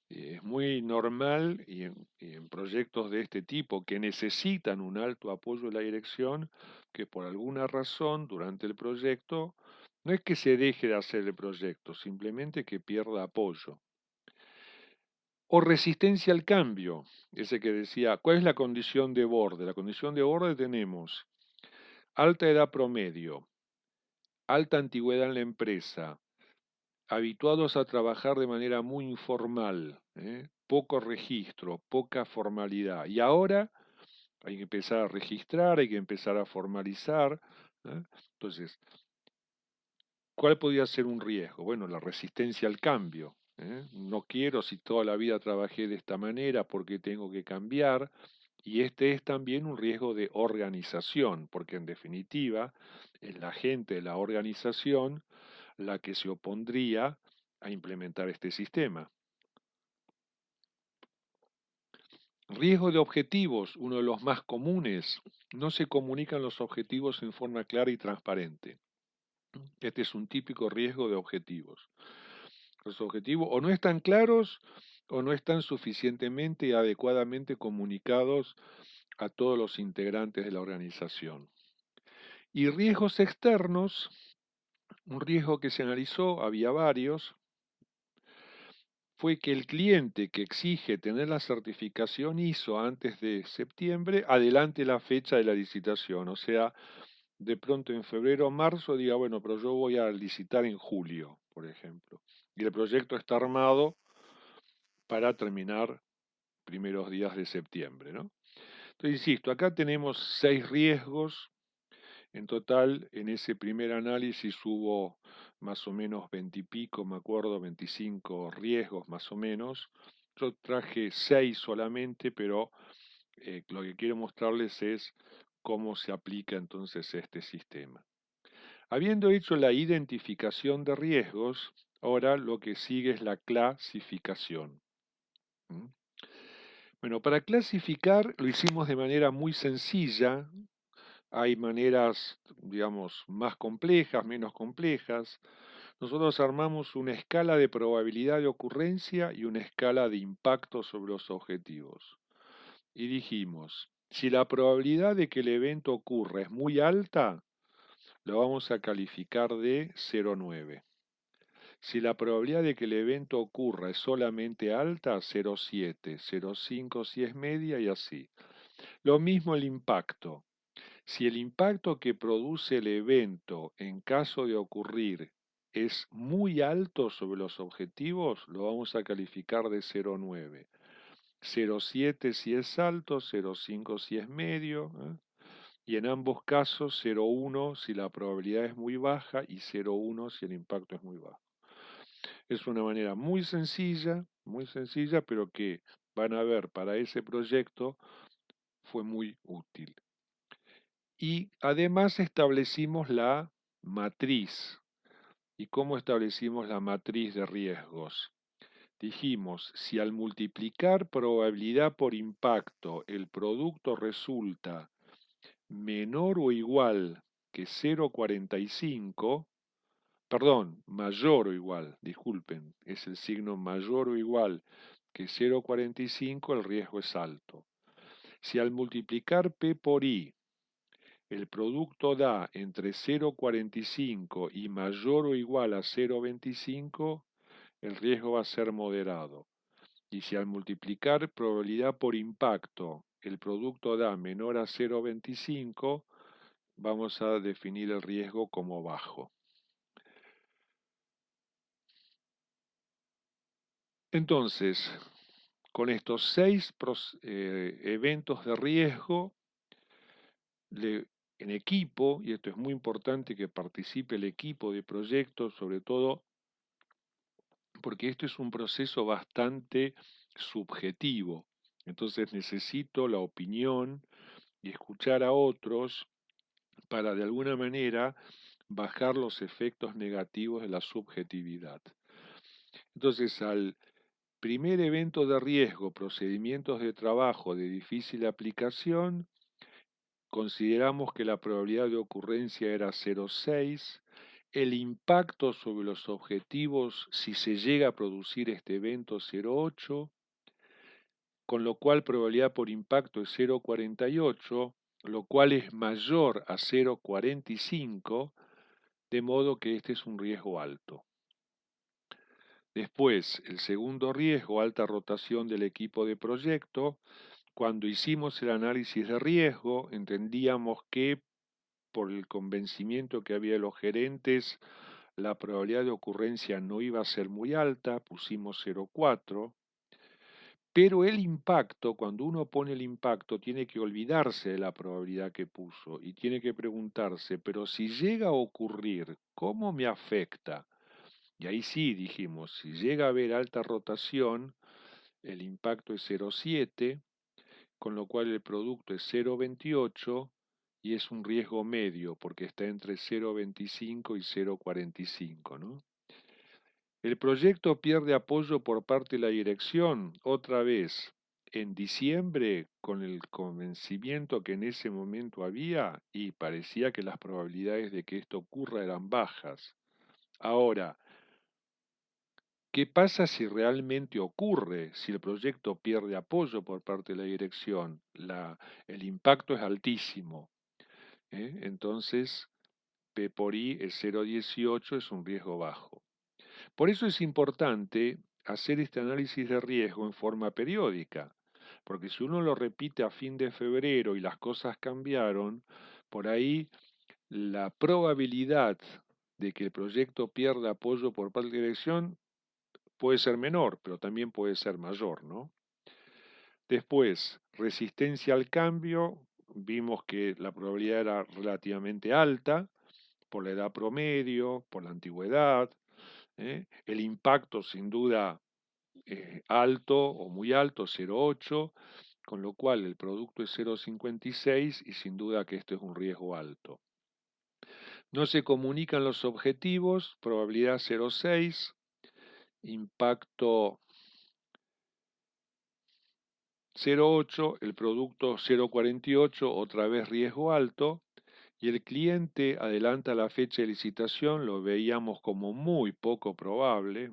A: Es muy normal y en proyectos de este tipo que necesitan un alto apoyo de la dirección, que por alguna razón durante el proyecto, no es que se deje de hacer el proyecto, simplemente que pierda apoyo. O resistencia al cambio, ese que decía, ¿cuál es la condición de borde? La condición de borde tenemos alta edad promedio, alta antigüedad en la empresa, habituados a trabajar de manera muy informal, poco registro, poca formalidad. Y ahora hay que empezar a registrar, hay que empezar a formalizar. Entonces, ¿cuál podría ser un riesgo? Bueno, la resistencia al cambio. No quiero, si toda la vida trabajé de esta manera, porque tengo que cambiar. Y este es también un riesgo de organización, porque en definitiva es la gente de la organización la que se opondría a implementar este sistema. Riesgo de objetivos, uno de los más comunes. No se comunican los objetivos en forma clara y transparente. Este es un típico riesgo de objetivos. Los objetivos o no están claros o no están suficientemente y adecuadamente comunicados a todos los integrantes de la organización. Y riesgos externos, un riesgo que se analizó, había varios, fue que el cliente que exige tener la certificación ISO antes de septiembre adelante la fecha de la licitación. O sea, de pronto en febrero o marzo diga, bueno, pero yo voy a licitar en julio, por ejemplo. Y el proyecto está armado para terminar primeros días de septiembre, ¿no? Entonces, insisto, acá tenemos 6 riesgos. En total, en ese primer análisis hubo más o menos 20 y pico, me acuerdo, 25 riesgos más o menos. Yo traje 6 solamente, pero lo que quiero mostrarles es cómo se aplica entonces este sistema. Habiendo hecho la identificación de riesgos, ahora lo que sigue es la clasificación. ¿Mm? Bueno, para clasificar lo hicimos de manera muy sencilla. Hay maneras, digamos, más complejas, menos complejas. Nosotros armamos una escala de probabilidad de ocurrencia y una escala de impacto sobre los objetivos. Y dijimos, Si la probabilidad de que el evento ocurra es muy alta, lo vamos a calificar de 0,9. Si la probabilidad de que el evento ocurra es solamente alta, 0,7, 0,5 si es media y así. Lo mismo el impacto. Si el impacto que produce el evento en caso de ocurrir es muy alto sobre los objetivos, lo vamos a calificar de 0,9. 0,7 si es alto, 0,5 si es medio, y en ambos casos 0,1 si la probabilidad es muy baja y 0,1 si el impacto es muy bajo. Es una manera muy sencilla, pero que van a ver para ese proyecto fue muy útil. Y además establecimos la matriz. ¿Y cómo establecimos la matriz de riesgos? Dijimos, si al multiplicar probabilidad por impacto el producto resulta menor o igual que 0,45, perdón, mayor o igual, disculpen, es el signo mayor o igual que 0,45, el riesgo es alto. Si al multiplicar P por I el producto da entre 0,45 y mayor o igual a 0,25, el riesgo va a ser moderado. Y si al multiplicar probabilidad por impacto el producto da menor a 0,25, vamos a definir el riesgo como bajo. Entonces, con estos 6 eventos de riesgo, en equipo, y esto es muy importante que participe el equipo de proyectos, sobre todo porque esto es un proceso bastante subjetivo. Entonces necesito la opinión y escuchar a otros para de alguna manera bajar los efectos negativos de la subjetividad. Entonces, al primer evento de riesgo, procedimientos de trabajo de difícil aplicación, consideramos que la probabilidad de ocurrencia era 0,6. El impacto sobre los objetivos, si se llega a producir este evento, 0,8, con lo cual probabilidad por impacto es 0,48, lo cual es mayor a 0,45, de modo que este es un riesgo alto. Después, el segundo riesgo, alta rotación del equipo de proyecto. Cuando hicimos el análisis de riesgo, entendíamos que por el convencimiento que había de los gerentes, la probabilidad de ocurrencia no iba a ser muy alta, pusimos 0,4, pero el impacto, cuando uno pone el impacto, tiene que olvidarse de la probabilidad que puso y tiene que preguntarse, pero si llega a ocurrir, ¿cómo me afecta? Y ahí sí dijimos, si llega a haber alta rotación, el impacto es 0,7, con lo cual el producto es 0,28 y es un riesgo medio porque está entre 0,25 y 0,45, ¿no? El proyecto pierde apoyo por parte de la dirección, otra vez, en diciembre, con el convencimiento que en ese momento había, y parecía que las probabilidades de que esto ocurra eran bajas. Ahora, ¿qué pasa si realmente ocurre, si el proyecto pierde apoyo por parte de la dirección? El impacto es altísimo, ¿eh? Entonces, P por I es 0,18, es un riesgo bajo. Por eso es importante hacer este análisis de riesgo en forma periódica, porque si uno lo repite a fin de febrero y las cosas cambiaron, por ahí la probabilidad de que el proyecto pierda apoyo por parte de la dirección puede ser menor, pero también puede ser mayor, ¿no? Después, resistencia al cambio, vimos que la probabilidad era relativamente alta por la edad promedio, por la antigüedad, ¿eh? El impacto sin duda alto o muy alto, 0,8, con lo cual el producto es 0,56 y sin duda que esto es un riesgo alto. No se comunican los objetivos, probabilidad 0,6, impacto 0,8, el producto 0,48, otra vez riesgo alto, y el cliente adelanta la fecha de licitación, lo veíamos como muy poco probable,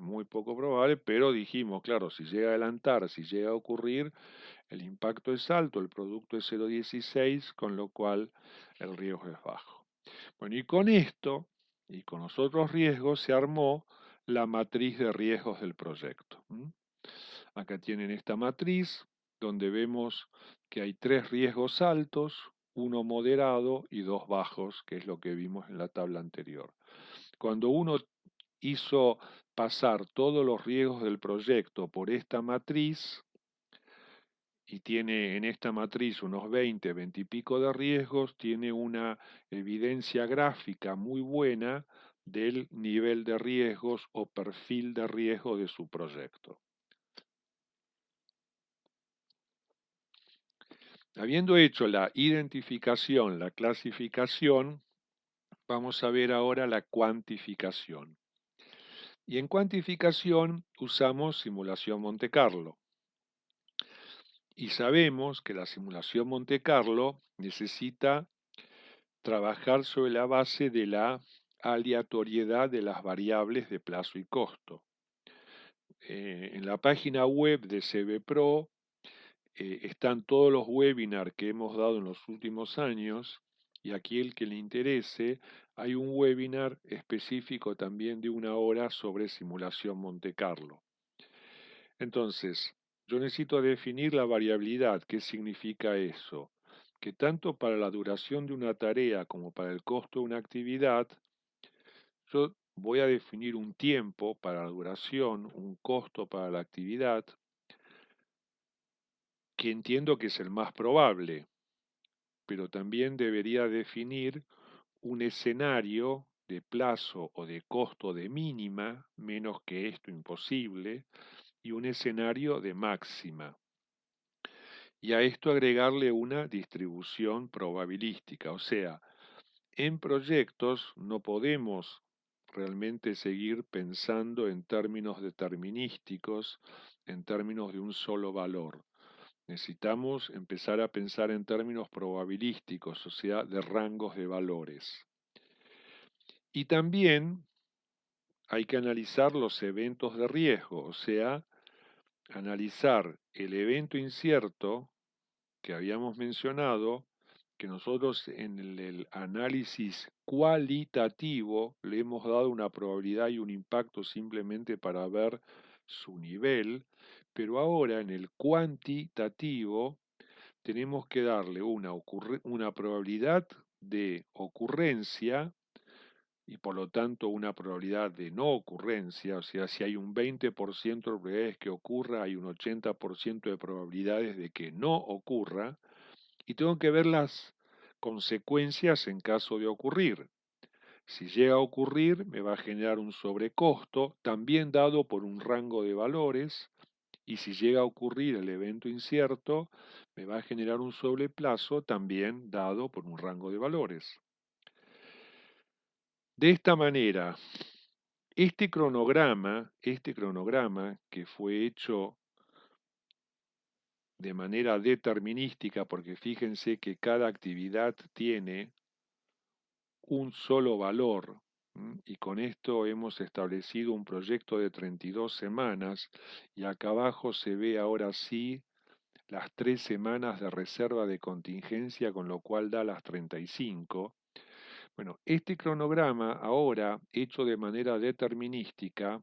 A: pero dijimos, claro, si llega a adelantar, si llega a ocurrir, El impacto es alto, el producto es 0,16, con lo cual el riesgo es bajo. Bueno, y con esto y con los otros riesgos se armó la matriz de riesgos del proyecto. Acá tienen esta matriz donde vemos que hay 3 riesgos altos, uno moderado y 2 bajos, que es lo que vimos en la tabla anterior. Cuando uno hizo pasar todos los riesgos del proyecto por esta matriz, y tiene en esta matriz unos 20 y pico de riesgos, tiene una evidencia gráfica muy buena del nivel de riesgos o perfil de riesgo de su proyecto. Habiendo hecho la identificación, la clasificación, vamos a ver ahora la cuantificación. Y en cuantificación usamos simulación Monte Carlo. Y sabemos que la simulación Monte Carlo necesita trabajar sobre la base de la aleatoriedad de las variables de plazo y costo. En la página web de CBPRO están todos los webinars que hemos dado en los últimos años, y aquí el que le interese, hay un webinar específico también de 1 hora sobre simulación Monte Carlo. Entonces, yo necesito definir la variabilidad. ¿Qué significa eso? Que tanto para la duración de una tarea como para el costo de una actividad, yo voy a definir un tiempo para la duración, un costo para la actividad, que entiendo que es el más probable, pero también debería definir un escenario de plazo o de costo de mínima, menos que esto imposible, y un escenario de máxima. Y a esto agregarle una distribución probabilística, o sea, en proyectos no podemos realmente seguir pensando en términos determinísticos, en términos de un solo valor. Necesitamos empezar a pensar en términos probabilísticos, o sea, de rangos de valores. Y también hay que analizar los eventos de riesgo, o sea, analizar el evento incierto que habíamos mencionado, que nosotros en el análisis cualitativo le hemos dado una probabilidad y un impacto simplemente para ver su nivel, pero ahora en el cuantitativo tenemos que darle una probabilidad de ocurrencia y por lo tanto una probabilidad de no ocurrencia, o sea, si hay un 20% de probabilidades que ocurra, hay un 80% de probabilidades de que no ocurra, y tengo que ver las consecuencias en caso de ocurrir. Si llega a ocurrir, me va a generar un sobrecosto, también dado por un rango de valores, y si llega a ocurrir el evento incierto, me va a generar un sobreplazo, también dado por un rango de valores. De esta manera, este cronograma que fue hecho de manera determinística, porque fíjense que cada actividad tiene un solo valor, y con esto hemos establecido un proyecto de 32 semanas, y acá abajo se ve ahora sí las 3 semanas de reserva de contingencia, con lo cual da las 35. Bueno, este cronograma ahora, hecho de manera determinística,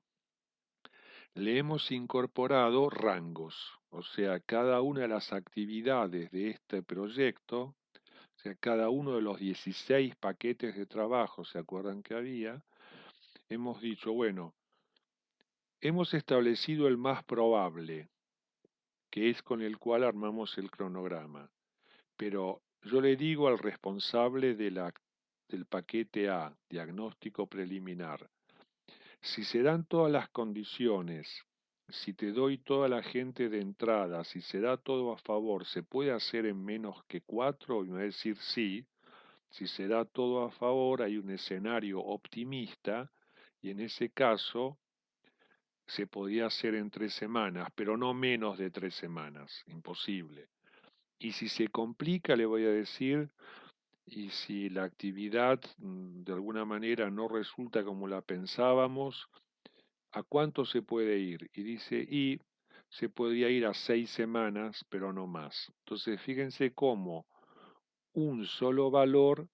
A: le hemos incorporado rangos, o sea, cada una de las actividades de este proyecto, o sea, cada uno de los 16 paquetes de trabajo, ¿se acuerdan que había? Hemos dicho, bueno, hemos establecido el más probable, que es con el cual armamos el cronograma, pero yo le digo al responsable del paquete A, diagnóstico preliminar, si se dan todas las condiciones, si te doy toda la gente de entrada, si se da todo a favor, ¿se puede hacer en menos que 4? Y me va a decir sí. Si se da todo a favor, hay un escenario optimista, y en ese caso se podía hacer en 3 semanas, pero no menos de 3 semanas, imposible. Y si se complica, le voy a decir, y si la actividad de alguna manera no resulta como la pensábamos, ¿a cuánto se puede ir? Y dice, y se podría ir a 6 semanas, pero no más. Entonces, fíjense cómo un solo valor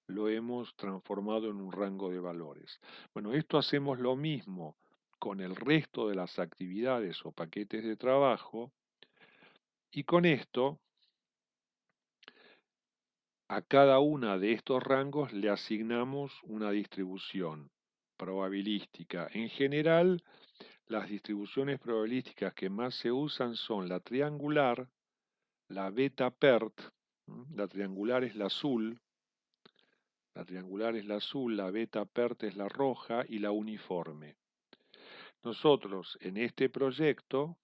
A: lo hemos transformado en un rango de valores. Bueno, esto hacemos lo mismo con el resto de las actividades o paquetes de trabajo, y con esto a cada una de estos rangos le asignamos una distribución probabilística. En general, las distribuciones probabilísticas que más se usan son la triangular, la beta PERT, la triangular es la azul, la beta PERT es la roja y la uniforme. Nosotros en este proyecto,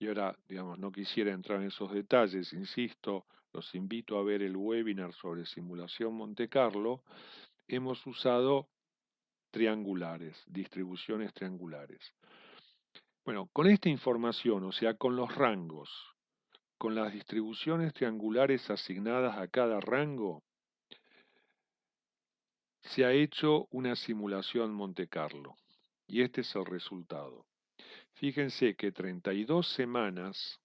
A: y ahora, digamos, no quisiera entrar en esos detalles, insisto, los invito a ver el webinar sobre simulación Monte Carlo, hemos usado triangulares, distribuciones triangulares. Bueno, con esta información, o sea, con los rangos, con las distribuciones triangulares asignadas a cada rango, se ha hecho una simulación Monte Carlo. Y este es el resultado. Fíjense que 32 semanas,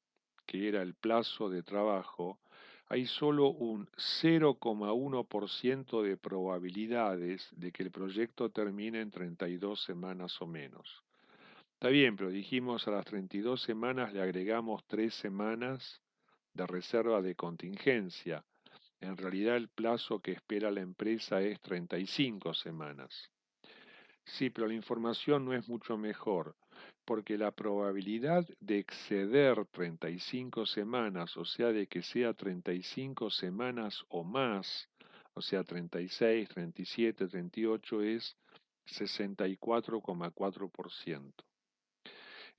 A: que era el plazo de trabajo, hay solo un 0,1% de probabilidades de que el proyecto termine en 32 semanas o menos. Está bien, pero dijimos a las 32 semanas le agregamos 3 semanas de reserva de contingencia. En realidad el plazo que espera la empresa es 35 semanas. Sí, pero la información no es mucho mejor, porque la probabilidad de exceder 35 semanas, o sea, de que sea 35 semanas o más, o sea, 36, 37, 38, es 64,4%.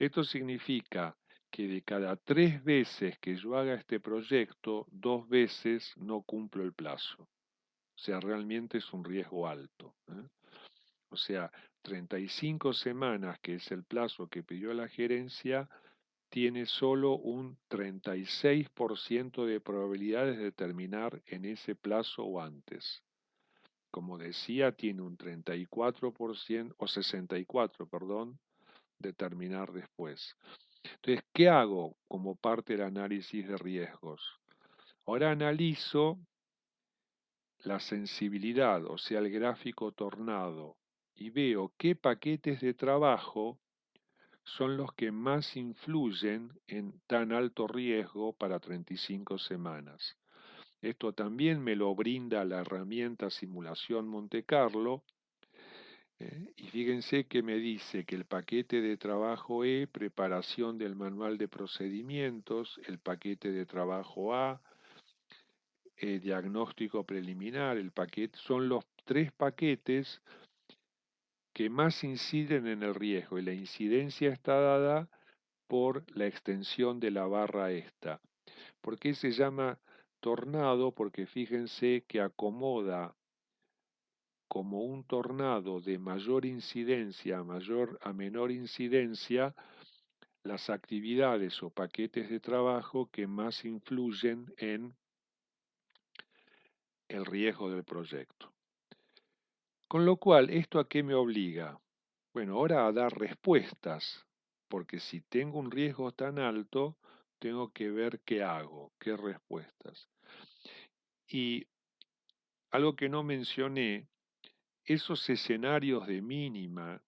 A: Esto significa que de cada 3 veces que yo haga este proyecto, 2 veces no cumplo el plazo. O sea, realmente es un riesgo alto, ¿eh? O sea, 35 semanas, que es el plazo que pidió la gerencia, tiene solo un 36% de probabilidades de terminar en ese plazo o antes. Como decía, tiene un 34% o 64, perdón, de terminar después. Entonces, ¿qué hago como parte del análisis de riesgos? Ahora analizo la sensibilidad, o sea, el gráfico tornado, y veo qué paquetes de trabajo son los que más influyen en tan alto riesgo para 35 semanas. Esto también me lo brinda la herramienta Simulación Monte Carlo, y fíjense que me dice que el paquete de trabajo E, preparación del manual de procedimientos, el paquete de trabajo A, diagnóstico preliminar, el paquete, son los 3 paquetes que más inciden en el riesgo, y la incidencia está dada por la extensión de la barra esta. ¿Por qué se llama tornado? Porque fíjense que acomoda como un tornado de mayor incidencia a menor incidencia las actividades o paquetes de trabajo que más influyen en el riesgo del proyecto. Con lo cual, ¿esto a qué me obliga? Bueno, ahora a dar respuestas, porque si tengo un riesgo tan alto, tengo que ver qué hago, qué respuestas. Y algo que no mencioné, esos escenarios de mínima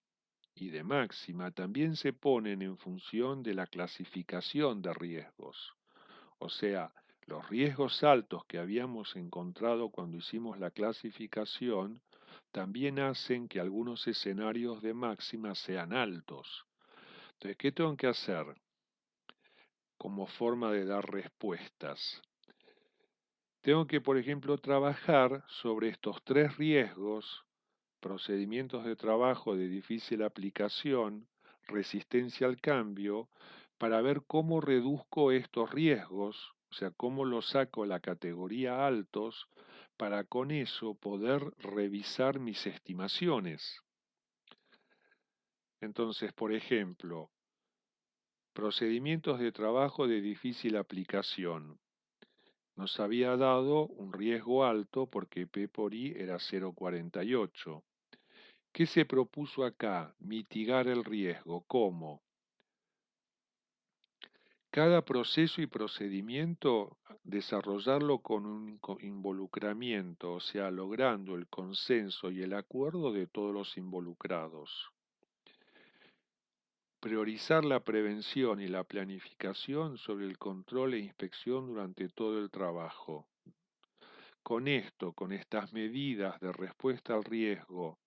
A: y de máxima también se ponen en función de la clasificación de riesgos. O sea, los riesgos altos que habíamos encontrado cuando hicimos la clasificación también hacen que algunos escenarios de máxima sean altos. Entonces, ¿qué tengo que hacer como forma de dar respuestas? Tengo que, por ejemplo, trabajar sobre estos 3 riesgos: procedimientos de trabajo de difícil aplicación, resistencia al cambio, para ver cómo reduzco estos riesgos, o sea, cómo los saco a la categoría altos, para con eso poder revisar mis estimaciones. Entonces, por ejemplo, procedimientos de trabajo de difícil aplicación. Nos había dado un riesgo alto porque P por I era 0,48. ¿Qué se propuso acá? Mitigar el riesgo. ¿Cómo? cada proceso y procedimiento desarrollarlo con un involucramiento, o sea, logrando el consenso y el acuerdo de todos los involucrados. Priorizar la prevención y la planificación sobre el control e inspección durante todo el trabajo. Con esto, con estas medidas de respuesta al riesgo,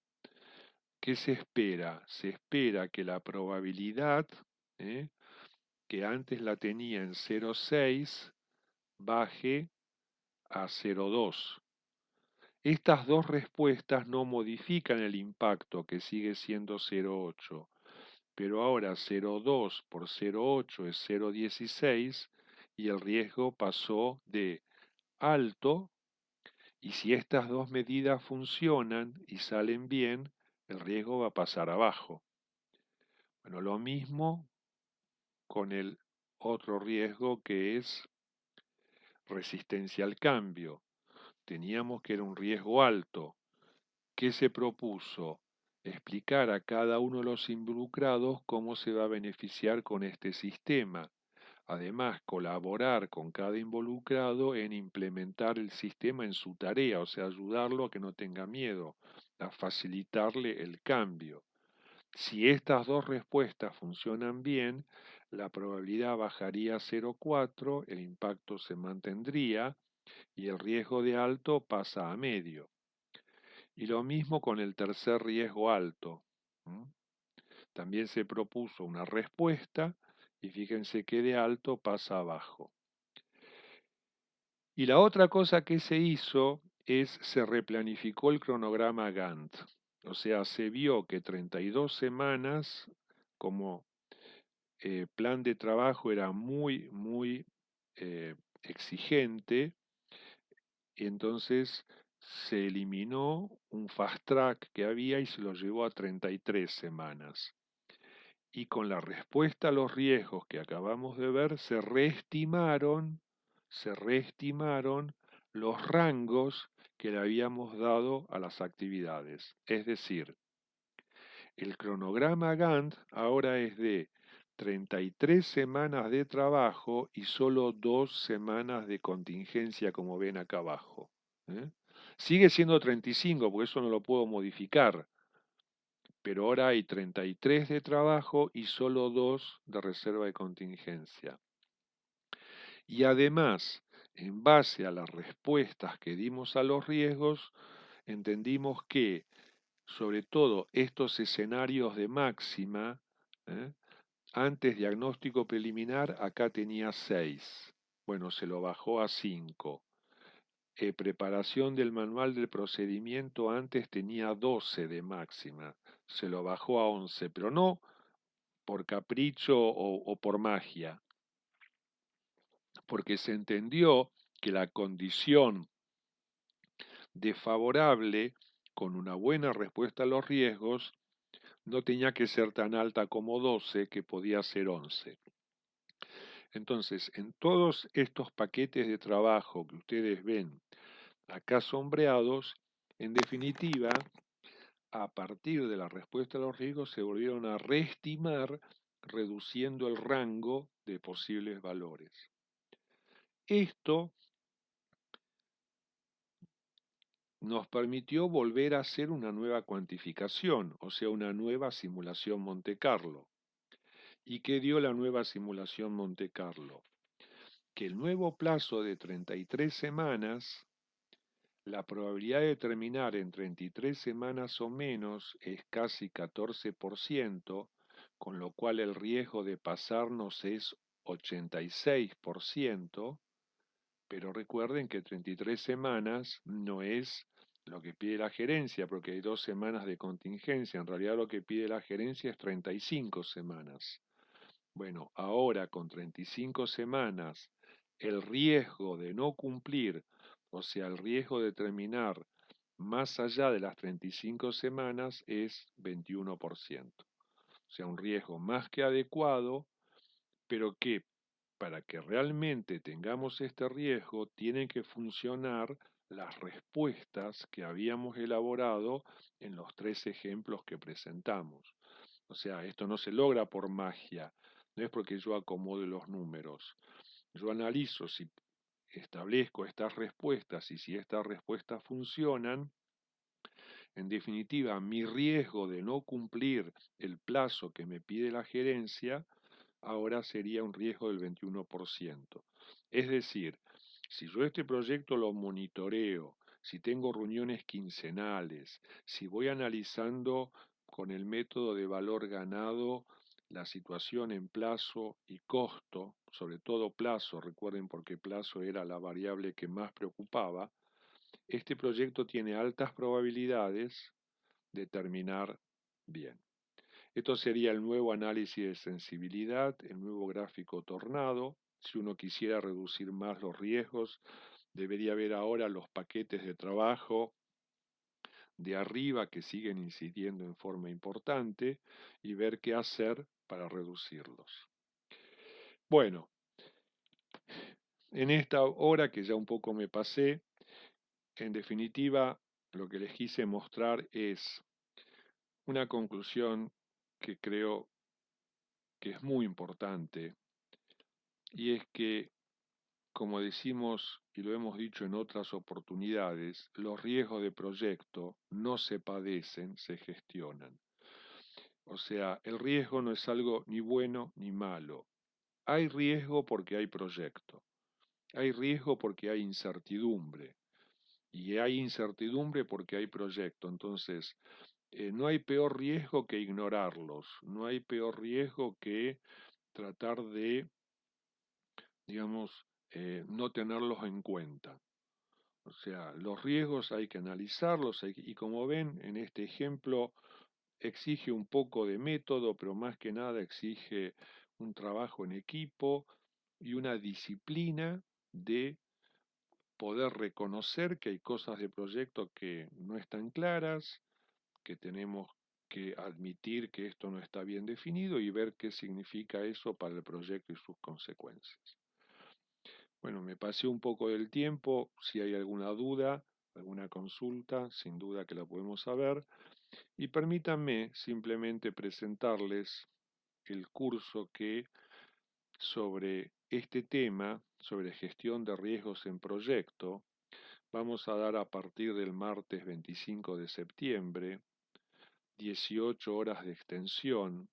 A: ¿qué se espera? Se espera que la probabilidad, ¿eh? que antes la tenía en 0,6, baje a 0,2. Estas dos respuestas no modifican el impacto, que sigue siendo 0,8, pero ahora 0,2 por 0,8 es 0,16 y el riesgo pasó de alto, y si estas dos medidas funcionan y salen bien, el riesgo va a pasar abajo. Bueno, lo mismo con el otro riesgo, que es resistencia al cambio. Teníamos que era un riesgo alto. ¿Qué se propuso? Explicar a cada uno de los involucrados cómo se va a beneficiar con este sistema. Además, colaborar con cada involucrado en implementar el sistema en su tarea, o sea, ayudarlo a que no tenga miedo, a facilitarle el cambio. Si estas dos respuestas funcionan bien, la probabilidad bajaría a 0,4, el impacto se mantendría y el riesgo de alto pasa a medio. Y lo mismo con el tercer riesgo alto. También se propuso una respuesta y fíjense que de alto pasa a bajo. Y la otra cosa que se hizo es se replanificó el cronograma Gantt. O sea, se vio que 32 semanas como plan de trabajo era muy exigente, y entonces se eliminó un fast track que había y se lo llevó a 33 semanas. Y con la respuesta a los riesgos que acabamos de ver, se reestimaron los rangos que le habíamos dado a las actividades. Es decir, el cronograma Gantt ahora es de 33 semanas de trabajo y solo 2 semanas de contingencia, como ven acá abajo. ¿eh? Sigue siendo 35, porque eso no lo puedo modificar, pero ahora hay 33 de trabajo y solo 2 de reserva de contingencia. Y además, en base a las respuestas que dimos a los riesgos, entendimos que, sobre todo estos escenarios de máxima, ¿eh? Antes diagnóstico preliminar, acá tenía 6. Bueno, se lo bajó a 5. Preparación del manual del procedimiento, antes tenía 12 de máxima. Se lo bajó a 11, pero no por capricho o por magia, porque se entendió que la condición desfavorable con una buena respuesta a los riesgos no tenía que ser tan alta como 12, que podía ser 11. Entonces, en todos estos paquetes de trabajo que ustedes ven acá sombreados, en definitiva, a partir de la respuesta a los riesgos se volvieron a reestimar, reduciendo el rango de posibles valores. Esto nos permitió volver a hacer una nueva cuantificación, o sea, una nueva simulación Monte Carlo. ¿Y qué dio la nueva simulación Monte Carlo? Que el nuevo plazo de 33 semanas, la probabilidad de terminar en 33 semanas o menos es casi 14%, con lo cual el riesgo de pasarnos es 86%, pero recuerden que 33 semanas no es lo que pide la gerencia, porque hay 2 semanas de contingencia. En realidad lo que pide la gerencia es 35 semanas. Bueno, ahora con 35 semanas, el riesgo de no cumplir, o sea, el riesgo de terminar más allá de las 35 semanas es 21%. O sea, un riesgo más que adecuado, pero que para que realmente tengamos este riesgo, tienen que funcionar las respuestas que habíamos elaborado en los 3 ejemplos que presentamos. O sea, esto no se logra por magia. no es porque yo acomode los números. Yo analizo si establezco estas respuestas y si estas respuestas funcionan. En definitiva, mi riesgo de no cumplir el plazo que me pide la gerencia ahora sería un riesgo del 21%. Es decir, si yo este proyecto lo monitoreo, si tengo reuniones quincenales, si voy analizando con el método de valor ganado la situación en plazo y costo, sobre todo plazo, recuerden porque plazo era la variable que más preocupaba, este proyecto tiene altas probabilidades de terminar bien. Esto sería el nuevo análisis de sensibilidad, el nuevo gráfico tornado. Si uno quisiera reducir más los riesgos, debería ver ahora los paquetes de trabajo de arriba que siguen incidiendo en forma importante y ver qué hacer para reducirlos. Bueno, en esta hora que ya un poco me pasé, en definitiva, lo que les quise mostrar es una conclusión que creo que es muy importante, y es que, como decimos y lo hemos dicho en otras oportunidades, los riesgos de proyecto no se padecen, se gestionan. O sea, el riesgo no es algo ni bueno ni malo. Hay riesgo porque hay proyecto. Hay riesgo porque hay incertidumbre. Y hay incertidumbre porque hay proyecto. Entonces, no hay peor riesgo que ignorarlos. No hay peor riesgo que tratar de, digamos, no tenerlos en cuenta. O sea, los riesgos hay que analizarlos y como ven en este ejemplo exige un poco de método, pero más que nada exige un trabajo en equipo y una disciplina de poder reconocer que hay cosas de proyecto que no están claras, que tenemos que admitir que esto no está bien definido y ver qué significa eso para el proyecto y sus consecuencias. Bueno, me pasé un poco del tiempo. Si hay alguna duda, alguna consulta, sin duda que la podemos saber. Y permítanme simplemente presentarles el curso que sobre este tema, sobre gestión de riesgos en proyecto, vamos a dar a partir del martes 25 de septiembre, 18 horas de extensión,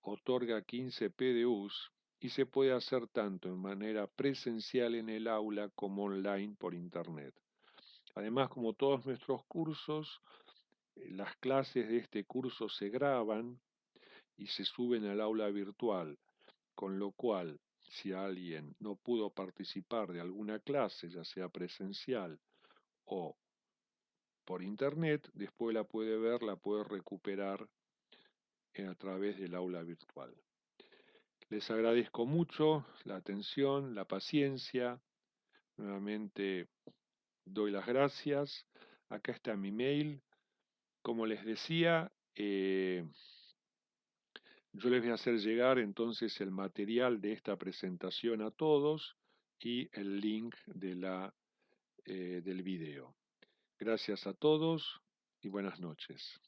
A: otorga 15 PDUs y se puede hacer tanto en manera presencial en el aula como online por internet. Además, como todos nuestros cursos, las clases de este curso se graban y se suben al aula virtual, con lo cual, si alguien no pudo participar de alguna clase, ya sea presencial o por internet, después la puede ver, la puede recuperar a través del aula virtual. Les agradezco mucho la atención, la paciencia. Nuevamente doy las gracias. Acá está mi mail. Como les decía, yo les voy a hacer llegar entonces el material de esta presentación a todos y el link del video. Gracias a todos y buenas noches.